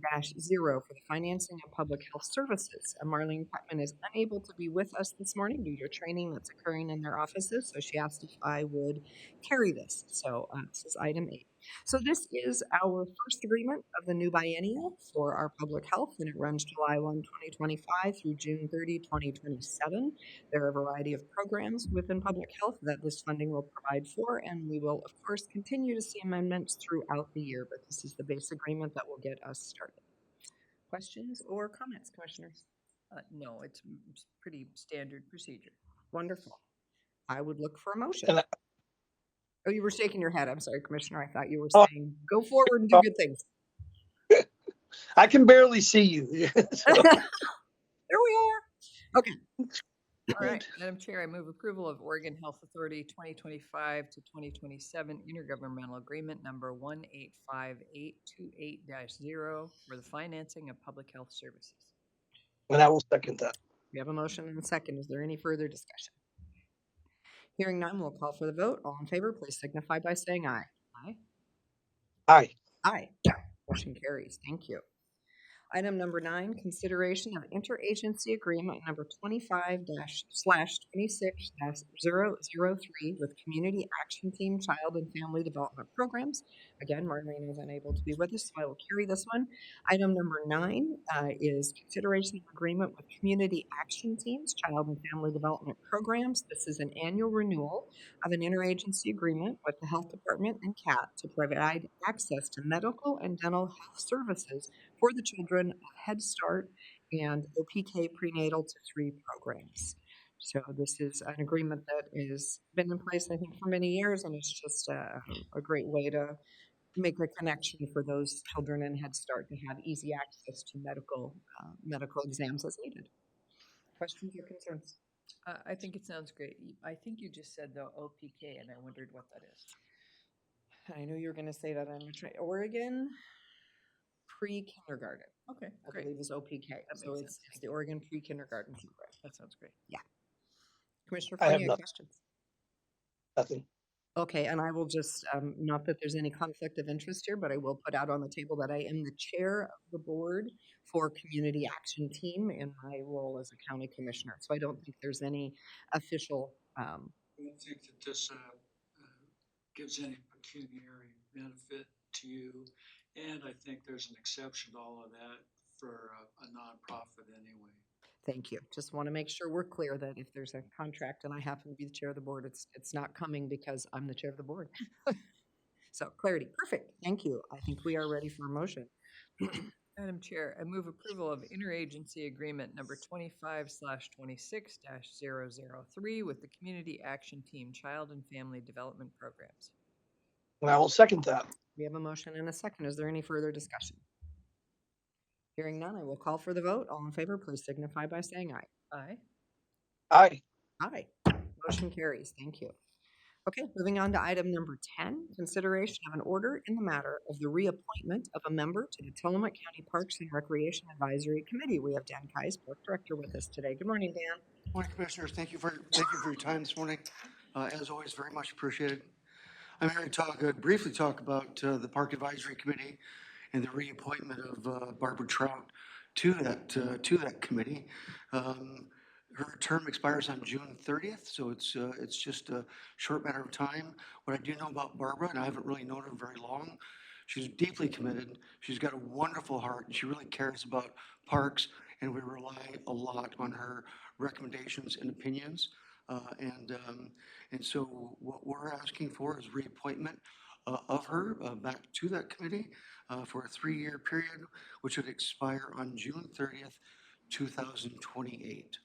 for the financing of public health services. Marlene Putman is unable to be with us this morning due to training that's occurring in their offices, so she asked if I would carry this. So this is item 8. So this is our first agreement of the new biennial for our public health, and it runs July 1, 2025 through June 30, 2027. There are a variety of programs within public health that this funding will provide for, and we will, of course, continue to see amendments throughout the year, but this is the base agreement that will get us started. Questions or comments, Commissioners? No, it's pretty standard procedure. Wonderful. I would look for a motion. And Oh, you were shaking your head. I'm sorry, Commissioner. I thought you were Oh. saying go forward and do good things. I can barely see you. So, There we are. Okay. All right, Madam Chair, I move approval of Oregon Health Authority 2025 to 2027 intergovernmental agreement number 185828-0 for the financing of public health services. and I will second that. We have a motion and a second. Is there any further discussion? Hearing none, we'll call for the vote. All in favor, please signify by saying aye. Aye. Aye. Aye. Motion carries. Thank you. Item number 9, consideration of interagency agreement number 25/26-003 with Community Action Team Child and Family Development Programs. Again, Marlene is unable to be with us, so I will carry this one. Item number 9 is consideration of agreement with Community Action Teams Child and Family Development Programs. This is an annual renewal of an interagency agreement with the Health Department and CAT to provide access to medical and dental health services for the children of Head Start and OPK prenatal to 3 programs. So this is an agreement that has been in place, I think, for many years, and it's just a great way to make a connection for those children in Head Start to have easy access to medical exams as needed. Questions or concerns? I think it sounds great. I think you just said the OPK, and I wondered what that is. I knew you were going to say that. I'm going to try Oregon Pre-Kindergarten. Okay, I great. believe is OPK. That So makes it's sense. the Oregon Pre-Kindergarten program. That sounds great. Commissioner I have Fournier, nothing. questions? Nothing. Okay, and I will just, not that there's any conflict of interest here, but I will put out on the table that I am the chair of the board for Community Action Team in my role as a county commissioner. So I don't think there's any official, I don't think that this gives any pecuniary benefit to you. And I think there's an exception to all of that for a nonprofit anyway. thank you. Just want to make sure we're clear that if there's a contract and I happen to be the chair of the board, it's not coming because I'm the chair of the board. So clarity, perfect. Thank you. I think we are ready for a motion. Madam Chair, I move approval of interagency agreement number 25/26-003 with the Community Action Team Child and Family Development Programs. And I will second that. We have a motion and a second. Is there any further discussion? Hearing none, I will call for the vote. All in favor, please signify by saying aye. Aye. Aye. Aye. Motion carries. Thank you. Okay, moving on to item number 10, consideration of an order in the matter of the reappointment of a member to the Tillamook County Parks and Recreation Advisory Committee. We have Dan Kais, Park Director, with us today. Good morning, Dan. Morning, Commissioners. Thank you for your time this morning. As always, very much appreciated. I'm here to briefly talk about the Park Advisory Committee and the reappointment of Barbara Trout to that committee. Her term expires on June 30th, so it's just a short matter of time. What I do know about Barbara, and I haven't really known her very long, she's deeply committed. She's got a wonderful heart, and she really cares about parks, and we rely a lot on her recommendations and opinions. And so what we're asking for is reappointment of her back to that committee for a 3-year period, which would expire on June 30th, 2028.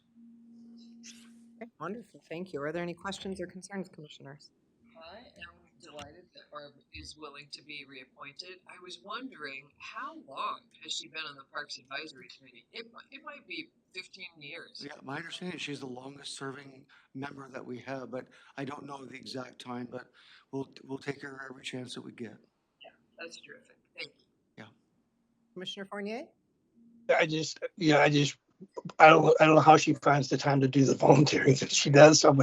Okay, wonderful. Thank you. Are there any questions or concerns, Commissioners? I am delighted that Barb is willing to be reappointed. I was wondering, how long has she been on the Parks Advisory Committee? It might be 15 years. Yeah, my understanding is she's the longest serving member that we have, but I don't know the exact time, but we'll take her every chance that we get. Yeah, that's terrific. Thank you. Commissioner Fournier? I don't know how she finds the time to do the volunteering that she does. So I'm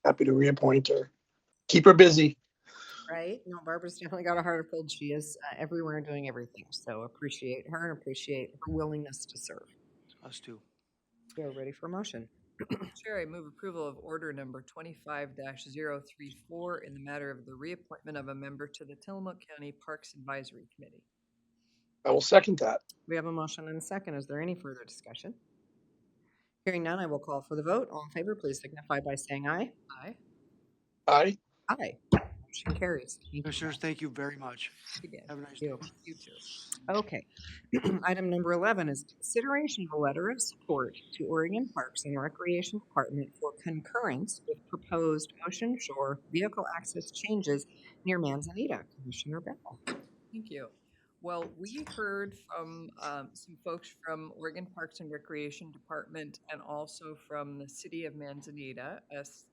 happy to reappoint her. Keep her busy. Right? No, Barbara's definitely got a heart of gold. She is everywhere and doing everything. So appreciate her and appreciate her willingness to serve. Us too. We're ready for a motion. Chair, I move approval of order number 25-034 in the matter of the reappointment of a member to the Tillamook County Parks Advisory Committee. I will second that. We have a motion and a second. Is there any further discussion? Hearing none, I will call for the vote. All in favor, please signify by saying aye. Aye. Aye. Aye. Motion carries. Thank you. Commissioners, thank you very much. Again. Have a nice day. You too. Okay. Item number 11 is consideration of a letter of support to Oregon Parks and Recreation Department for concurrence with proposed Ocean Shore vehicle access changes near Manzanita. Commissioner Bell. Thank you. Well, we heard from some folks from Oregon Parks and Recreation Department and also from the city of Manzanita.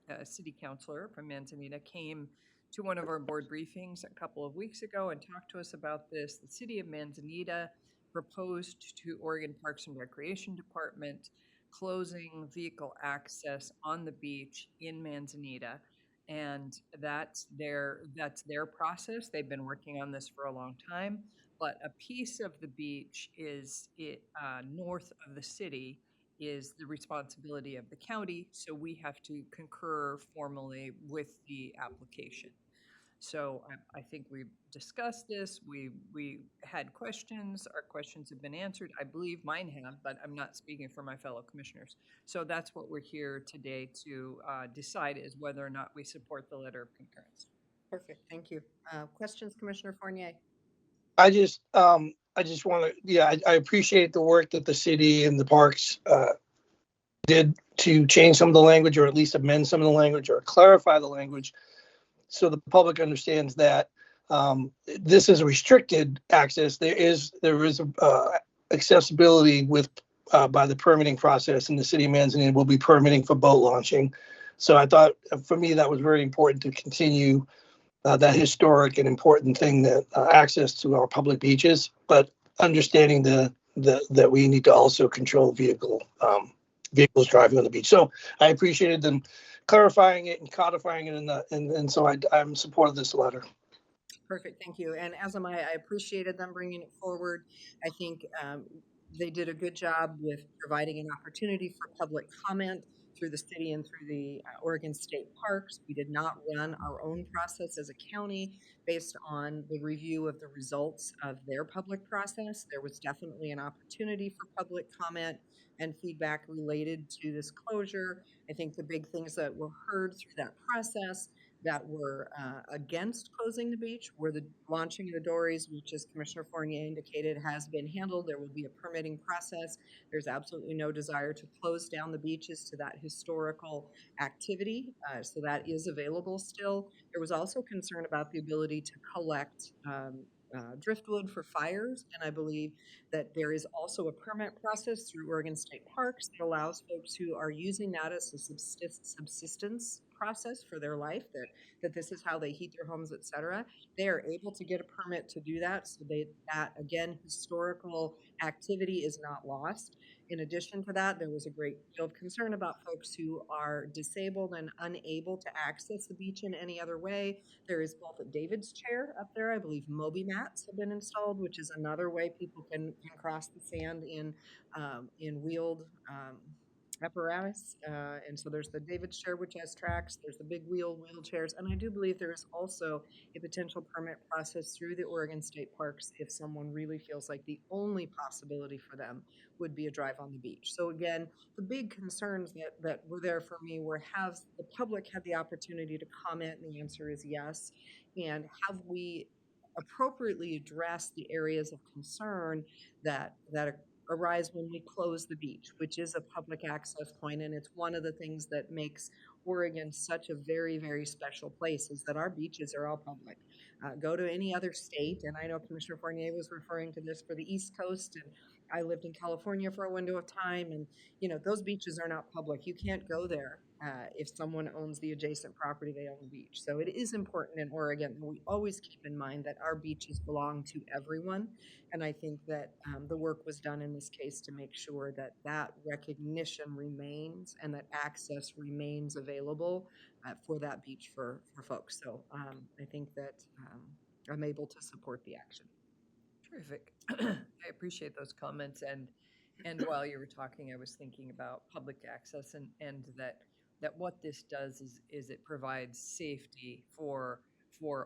A city councilor from Manzanita came to one of our board briefings a couple of weeks ago and talked to us about this. The city of Manzanita proposed to Oregon Parks and Recreation Department closing vehicle access on the beach in Manzanita. And that's their process. They've been working on this for a long time. But a piece of the beach is north of the city is the responsibility of the county, so we have to concur formally with the application. So I think we've discussed this. We had questions. Our questions have been answered. I believe mine have, but I'm not speaking for my fellow commissioners. So that's what we're here today to decide, is whether or not we support the letter of concurrence. Perfect. Thank you. Questions, Commissioner Fournier? I just want to, I appreciate the work that the city and the parks did to change some of the language, or at least amend some of the language, or clarify the language, so the public understands that this is a restricted access. There is accessibility with by the permitting process, and the city of Manzanita will be permitting for boat launching. So I thought, for me, that was very important to continue that historic and important thing, that access to our public beaches, but understanding that we need to also control vehicles driving on the beach. So I appreciated them clarifying it and codifying it and so I'm supportive of this letter. Perfect. Thank you. And as am I appreciated them bringing it forward. I think they did a good job with providing an opportunity for public comment through the city and through the Oregon State Parks. We did not run our own process as a county based on the review of the results of their public process. There was definitely an opportunity for public comment and feedback related to this closure. I think the big things that were heard through that process that were against closing the beach were the launching of the dories, which, as Commissioner Fournier indicated, has been handled. There will be a permitting process. There's absolutely no desire to close down the beaches to that historical activity, so that is available still. There was also concern about the ability to collect driftwood for fires, and I believe that there is also a permit process through Oregon State Parks that allows folks who are using that as a subsistence process for their life, that this is how they heat their homes, etc. They are able to get a permit to do that, so that again, historical activity is not lost. In addition to that, there was a great deal of concern about folks who are disabled and unable to access the beach in any other way. There is both a David's chair up there. I believe Moby mats have been installed, which is another way people can cross the sand in wheeled apparatus. And so there's the David's chair, which has tracks. There's the big wheelchairs. And I do believe there is also a potential permit process through the Oregon State Parks if someone really feels like the only possibility for them would be a drive on the beach. So again, the big concerns that were there for me were, have the public had the opportunity to comment? And the answer is yes. And have we appropriately addressed the areas of concern that arise when we close the beach, which is a public access point, and it's one of the things that makes Oregon such a very, very special place is that our beaches are all public. Go to any other state, and I know Commissioner Fournier was referring to this for the East Coast, and I lived in California for a window of time, and those beaches are not public. You can't go there if someone owns the adjacent property, they own the beach. So it is important in Oregon that we always keep in mind that our beaches belong to everyone. And I think that the work was done in this case to make sure that that recognition remains and that access remains available for that beach for folks. So I think that I'm able to support the action. Terrific. I appreciate those comments. And while you were talking, I was thinking about public access and that what this does is it provides safety for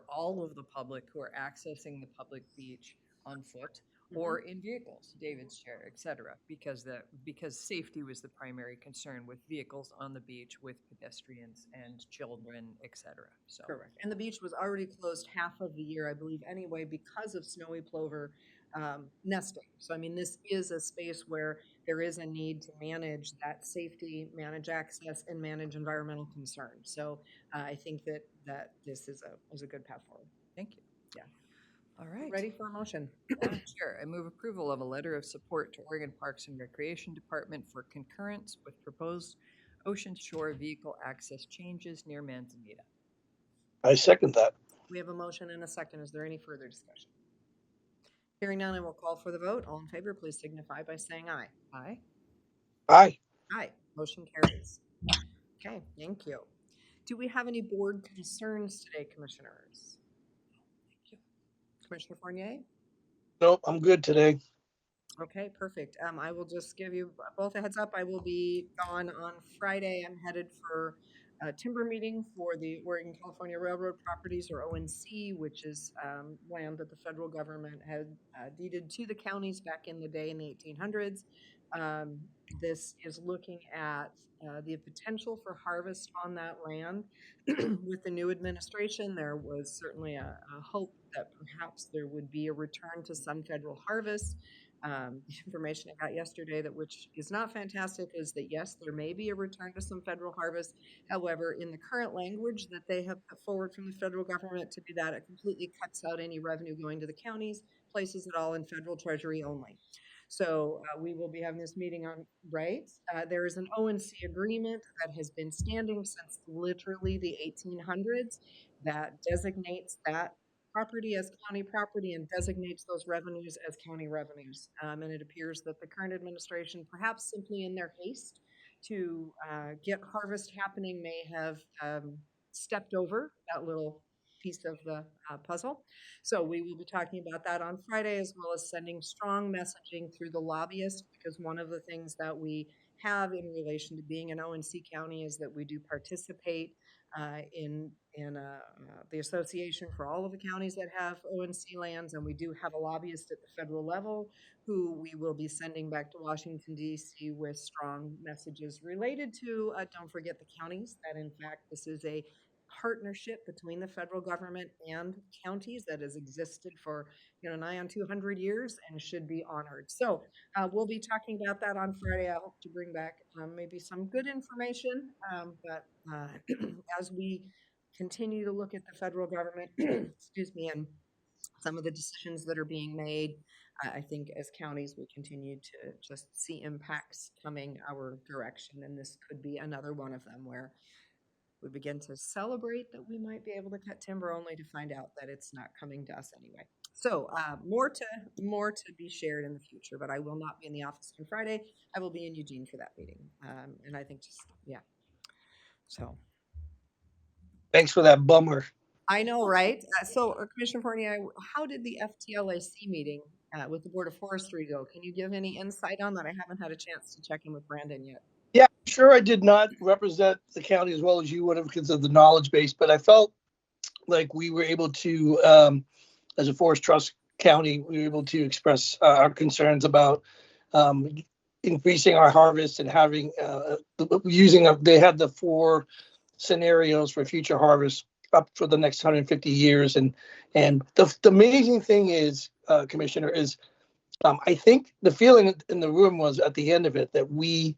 all of the public who are accessing the public beach on foot or in vehicles, David's chair, et cetera, because safety was the primary concern with vehicles on the beach, with pedestrians and children, et cetera. So correct. And the beach was already closed half of the year, I believe, anyway, because of snowy plover nesting. So, I mean, this is a space where there is a need to manage that safety, manage access, and manage environmental concerns. So, I think that this is a good path forward. thank you. Yeah. All right. Ready for a motion? Madam Chair, I move approval of a letter of support to Oregon Parks and Recreation Department for concurrence with proposed Ocean Shore vehicle access changes near Manzanita. I second that. We have a motion and a second. Is there any further discussion? Hearing none, I will call for the vote. All in favor, please signify by saying aye. Aye. Aye. Aye. Motion carries. Okay, thank you. Do we have any board concerns today, commissioners? Commissioner Fournier? Nope, I'm good today. Okay, perfect. I will just give you both a heads up. I will be gone on Friday. I'm headed for a timber meeting for the Oregon California Railroad Properties, or ONC, which is land that the federal government had deeded to the counties back in the day in the 1800s. This is looking at the potential for harvest on that land. With the new administration, there was certainly a hope that perhaps there would be a return to some federal harvest. The information I got yesterday, that which is not fantastic, is that yes, there may be a return to some federal harvest. However, in the current language that they have put forward from the federal government to do that, it completely cuts out any revenue going to the counties, places it all in federal treasury only. So we will be having this meeting on rights. There is an ONC agreement that has been standing since literally the 1800s that designates that property as county property and designates those revenues as county revenues. And it appears that the current administration, perhaps simply in their haste to get harvest happening, may have stepped over that little piece of the puzzle. So we will be talking about that on Friday, as well as sending strong messaging through the lobbyists, because one of the things that we have in relation to being an ONC county is that we do participate in the association for all of the counties that have ONC lands, and we do have a lobbyist at the federal level who we will be sending back to Washington, D.C. with strong messages related to, don't forget the counties, that in fact this is a partnership between the federal government and counties that has existed for nigh on 200 years and should be honored. So we'll be talking about that on Friday. I hope to bring back maybe some good information, but as we continue to look at the federal government, excuse me, and some of the decisions that are being made, I think as counties we continue to just see impacts coming our direction, and this could be another one of them where we begin to celebrate that we might be able to cut timber, only to find out that it's not coming to us anyway. So more to be shared in the future, but I will not be in the office on Friday. I will be in Eugene for that meeting. And I think so. Thanks for that bummer. I know, right? So Commissioner Fournier, how did the FTLAC meeting with the Board of Forestry go? Can you give any insight on that? I haven't had a chance to check in with Brandon yet. Yeah, sure. I did not represent the county as well as you would have because of the knowledge base, but I felt like we were able to, as a Forest Trust county, we were able to express our concerns about increasing our harvest and having they had the 4 scenarios for future harvest up for the next 150 years. And the amazing thing is, Commissioner, is I think the feeling in the room was at the end of it that we,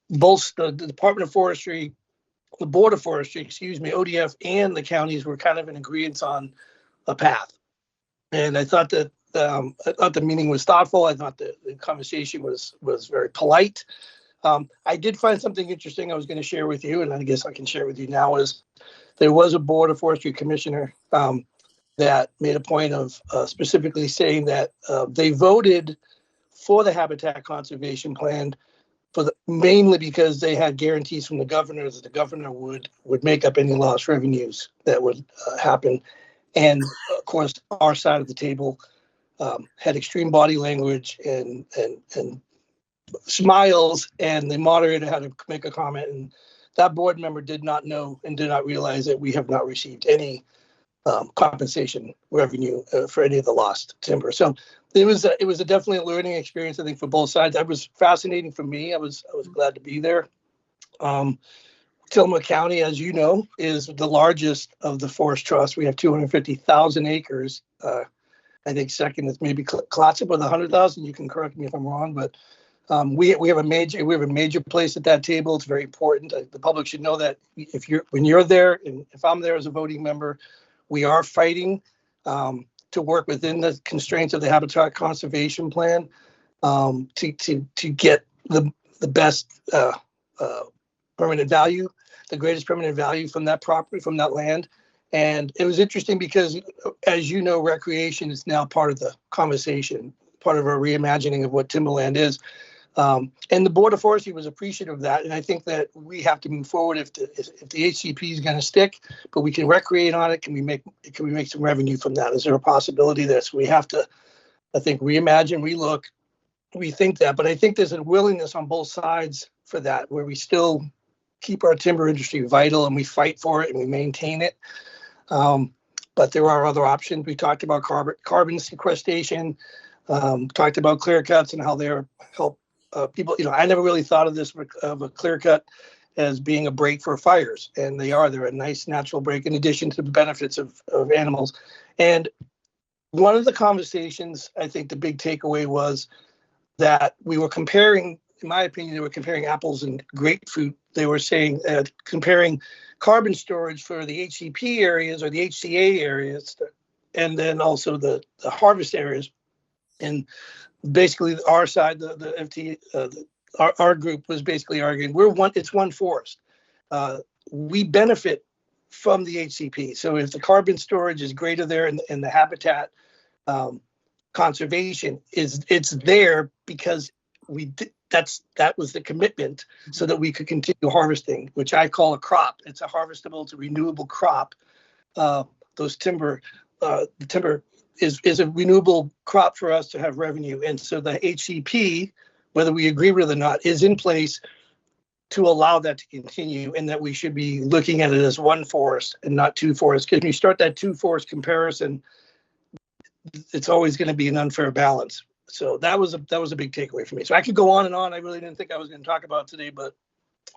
both the Department of Forestry the Board of Forestry, ODF and the counties were kind of in agreement on a path. And I thought that the meeting was thoughtful. I thought the conversation was very polite. I did find something interesting I was going to share with you, and I guess I can share with you now, is there was a Board of Forestry commissioner that made a point of specifically saying that they voted for the habitat conservation plan mainly because they had guarantees from the governor that the governor would make up any lost revenues that would happen. And of course, our side of the table had extreme body language and smiles, and the moderator had to make a comment, and that board member did not know and did not realize that we have not received any compensation revenue for any of the lost timber. So it was definitely a learning experience, I think, for both sides. That was fascinating for me. I was glad to be there. Tillamook County, as you know, is the largest of the forest trusts. We have 250,000 acres. I think second is maybe Clatsop with 100,000. You can correct me if I'm wrong, but we have a major place at that table. It's very important. The public should know that when you're there, and if I'm there as a voting member, we are fighting to work within the constraints of the Habitat Conservation Plan to get the best permanent value, the greatest permanent value from that property, from that land. And it was interesting because, as you know, recreation is now part of the conversation, part of our reimagining of what timberland is. And the Board of Forestry was appreciative of that. And I think that we have to move forward if the HCP is going to stick, but we can recreate on it. Can we make some revenue from that? Is there a possibility there? So we have to, I think, reimagine, relook, rethink that. But I think there's a willingness on both sides for that, where we still keep our timber industry vital and we fight for it and we maintain it. But there are other options. We talked about carbon sequestration, talked about clear cuts and how they're help people. I never really thought of this of a clear cut as being a break for fires, and they're a nice natural break in addition to the benefits of animals. And one of the conversations, I think the big takeaway was that we were comparing, in my opinion, they were comparing apples and grapefruit. They were saying comparing carbon storage for the HCP areas or the HCA areas, and then also the harvest areas. And basically, our side, the FT, our group was basically arguing it's one forest. We benefit from the HCP. So if the carbon storage is greater there and the habitat conservation it's there because that was the commitment so that we could continue harvesting, which I call a crop. It's a harvestable, it's a renewable crop. The timber is a renewable crop for us to have revenue. And so the HCP, whether we agree with it or not, is in place to allow that to continue, and that we should be looking at it as one forest and not two forests. Because when you start that two forest comparison, it's always going to be an unfair balance. So that was a big takeaway for me. So I could go on and on. I really didn't think I was going to talk about today, but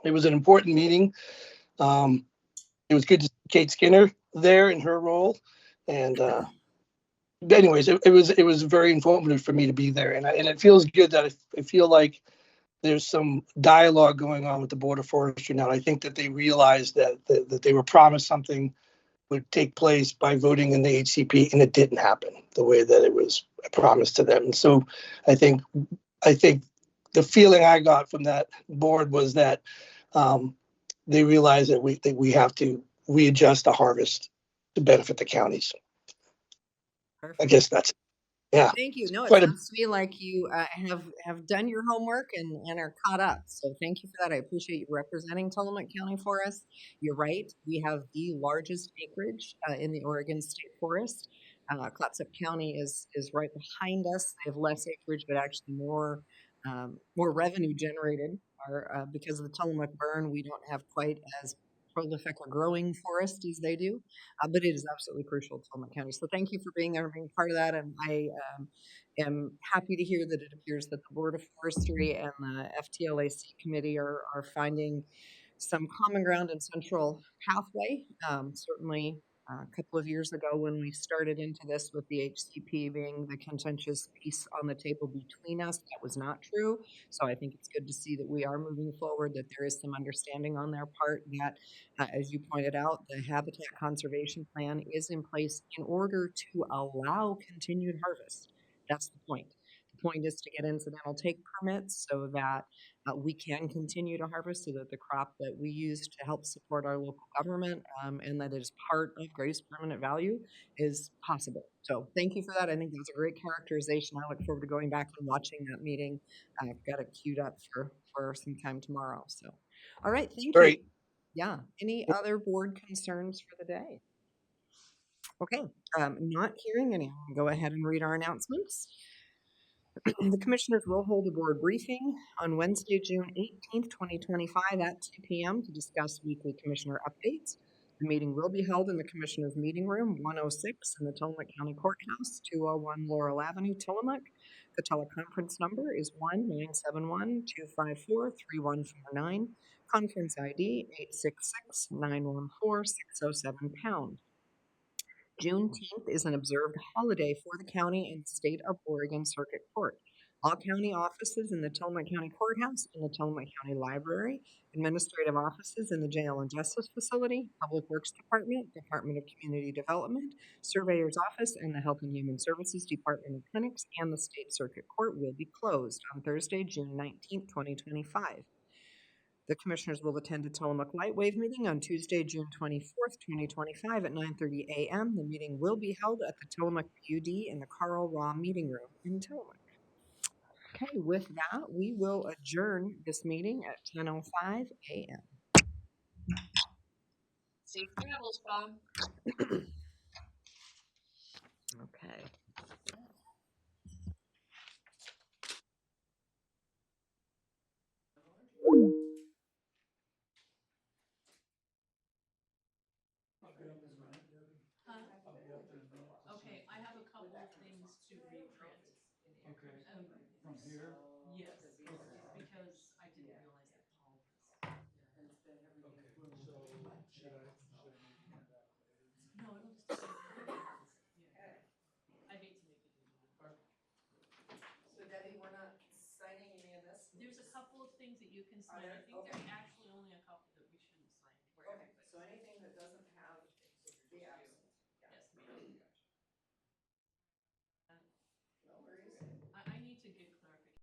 it was an important meeting. It was good to see Kate Skinner there in her role. And anyways, it was very informative for me to be there. And it feels good that I feel like there's some dialogue going on with the Board of Forestry now. I think that they realized that they were promised something would take place by voting in the HCP, and it didn't happen the way that it was promised to them. And so I think the feeling I got from that board was that they realized that we have to readjust the harvest to benefit the counties. Perfect. I guess that's yeah. Thank you. No, it Quite sounds to me like you have done your homework and are caught up. So thank you for that. I appreciate you representing Tillamook County for us. You're right. We have the largest acreage in the Oregon State Forest. Clatsop County is right behind us. They have less acreage, but actually more revenue generated. Because of the Tillamook burn, we don't have quite as prolific or growing forest as they do, but it is absolutely crucial to Tillamook County. So thank you for being there and being part of that. And I am happy to hear that it appears that the Board of Forestry and the FTLAC committee are finding some common ground and central pathway. Certainly A couple of years ago, when we started into this with the HCP being the contentious piece on the table between us, that was not true. So I think it's good to see that we are moving forward, that there is some understanding on their part that, as you pointed out, the Habitat Conservation Plan is in place in order to allow continued harvest. That's the point. The point is to get incidental take permits so that we can continue to harvest, so that the crop that we use to help support our local government and that is part of greatest permanent value is possible. So thank you for that. I think that's a great characterization. I look forward to going back and watching that meeting. I've got it queued up for some time tomorrow. So, all right, thank you. Great. Yeah. Any other board concerns for the day? Okay. Not hearing any. I'm going to go ahead and read our announcements. The Commissioners will hold a board briefing on Wednesday, June 18th, 2025 at 2 p.m. to discuss weekly Commissioner updates. The meeting will be held in the Commissioners Meeting Room 106 in the Tillamook County Courthouse, 201 Laurel Avenue, Tillamook. The teleconference number is 1-971-254-3149. Conference ID 866-914-607#. Juneteenth is an observed holiday for the county and state of Oregon Circuit Court. All county offices in the Tillamook County Courthouse and the Tillamook County Library, administrative offices in the Jail and Justice Facility, Public Works Department, Department of Community Development, Surveyor's Office, and the Health and Human Services Department of Clinics and the State Circuit Court will be closed on Thursday, June 19th, 2025. The Commissioners will attend a Tillamook Light Wave meeting on Tuesday, June 24th, 2025 at 9:30 a.m. The meeting will be held at the Tillamook PUD in the Carl Raw Meeting Room in Tillamook. Okay, with that, we will adjourn this meeting at 10:05 a.m. Safe travels, Bob. Okay. Okay, I have a couple of things to reprint. Okay, from here? Yes, because I didn't realize that Paul was. Okay, so should I maybe come back later? No, it'll just take a few minutes. Yeah. I hate to make you do that. So Debbie, we're not signing any of this? There's a couple of things that you can sign. I think there's actually only a couple that we shouldn't sign. Okay, so anything that doesn't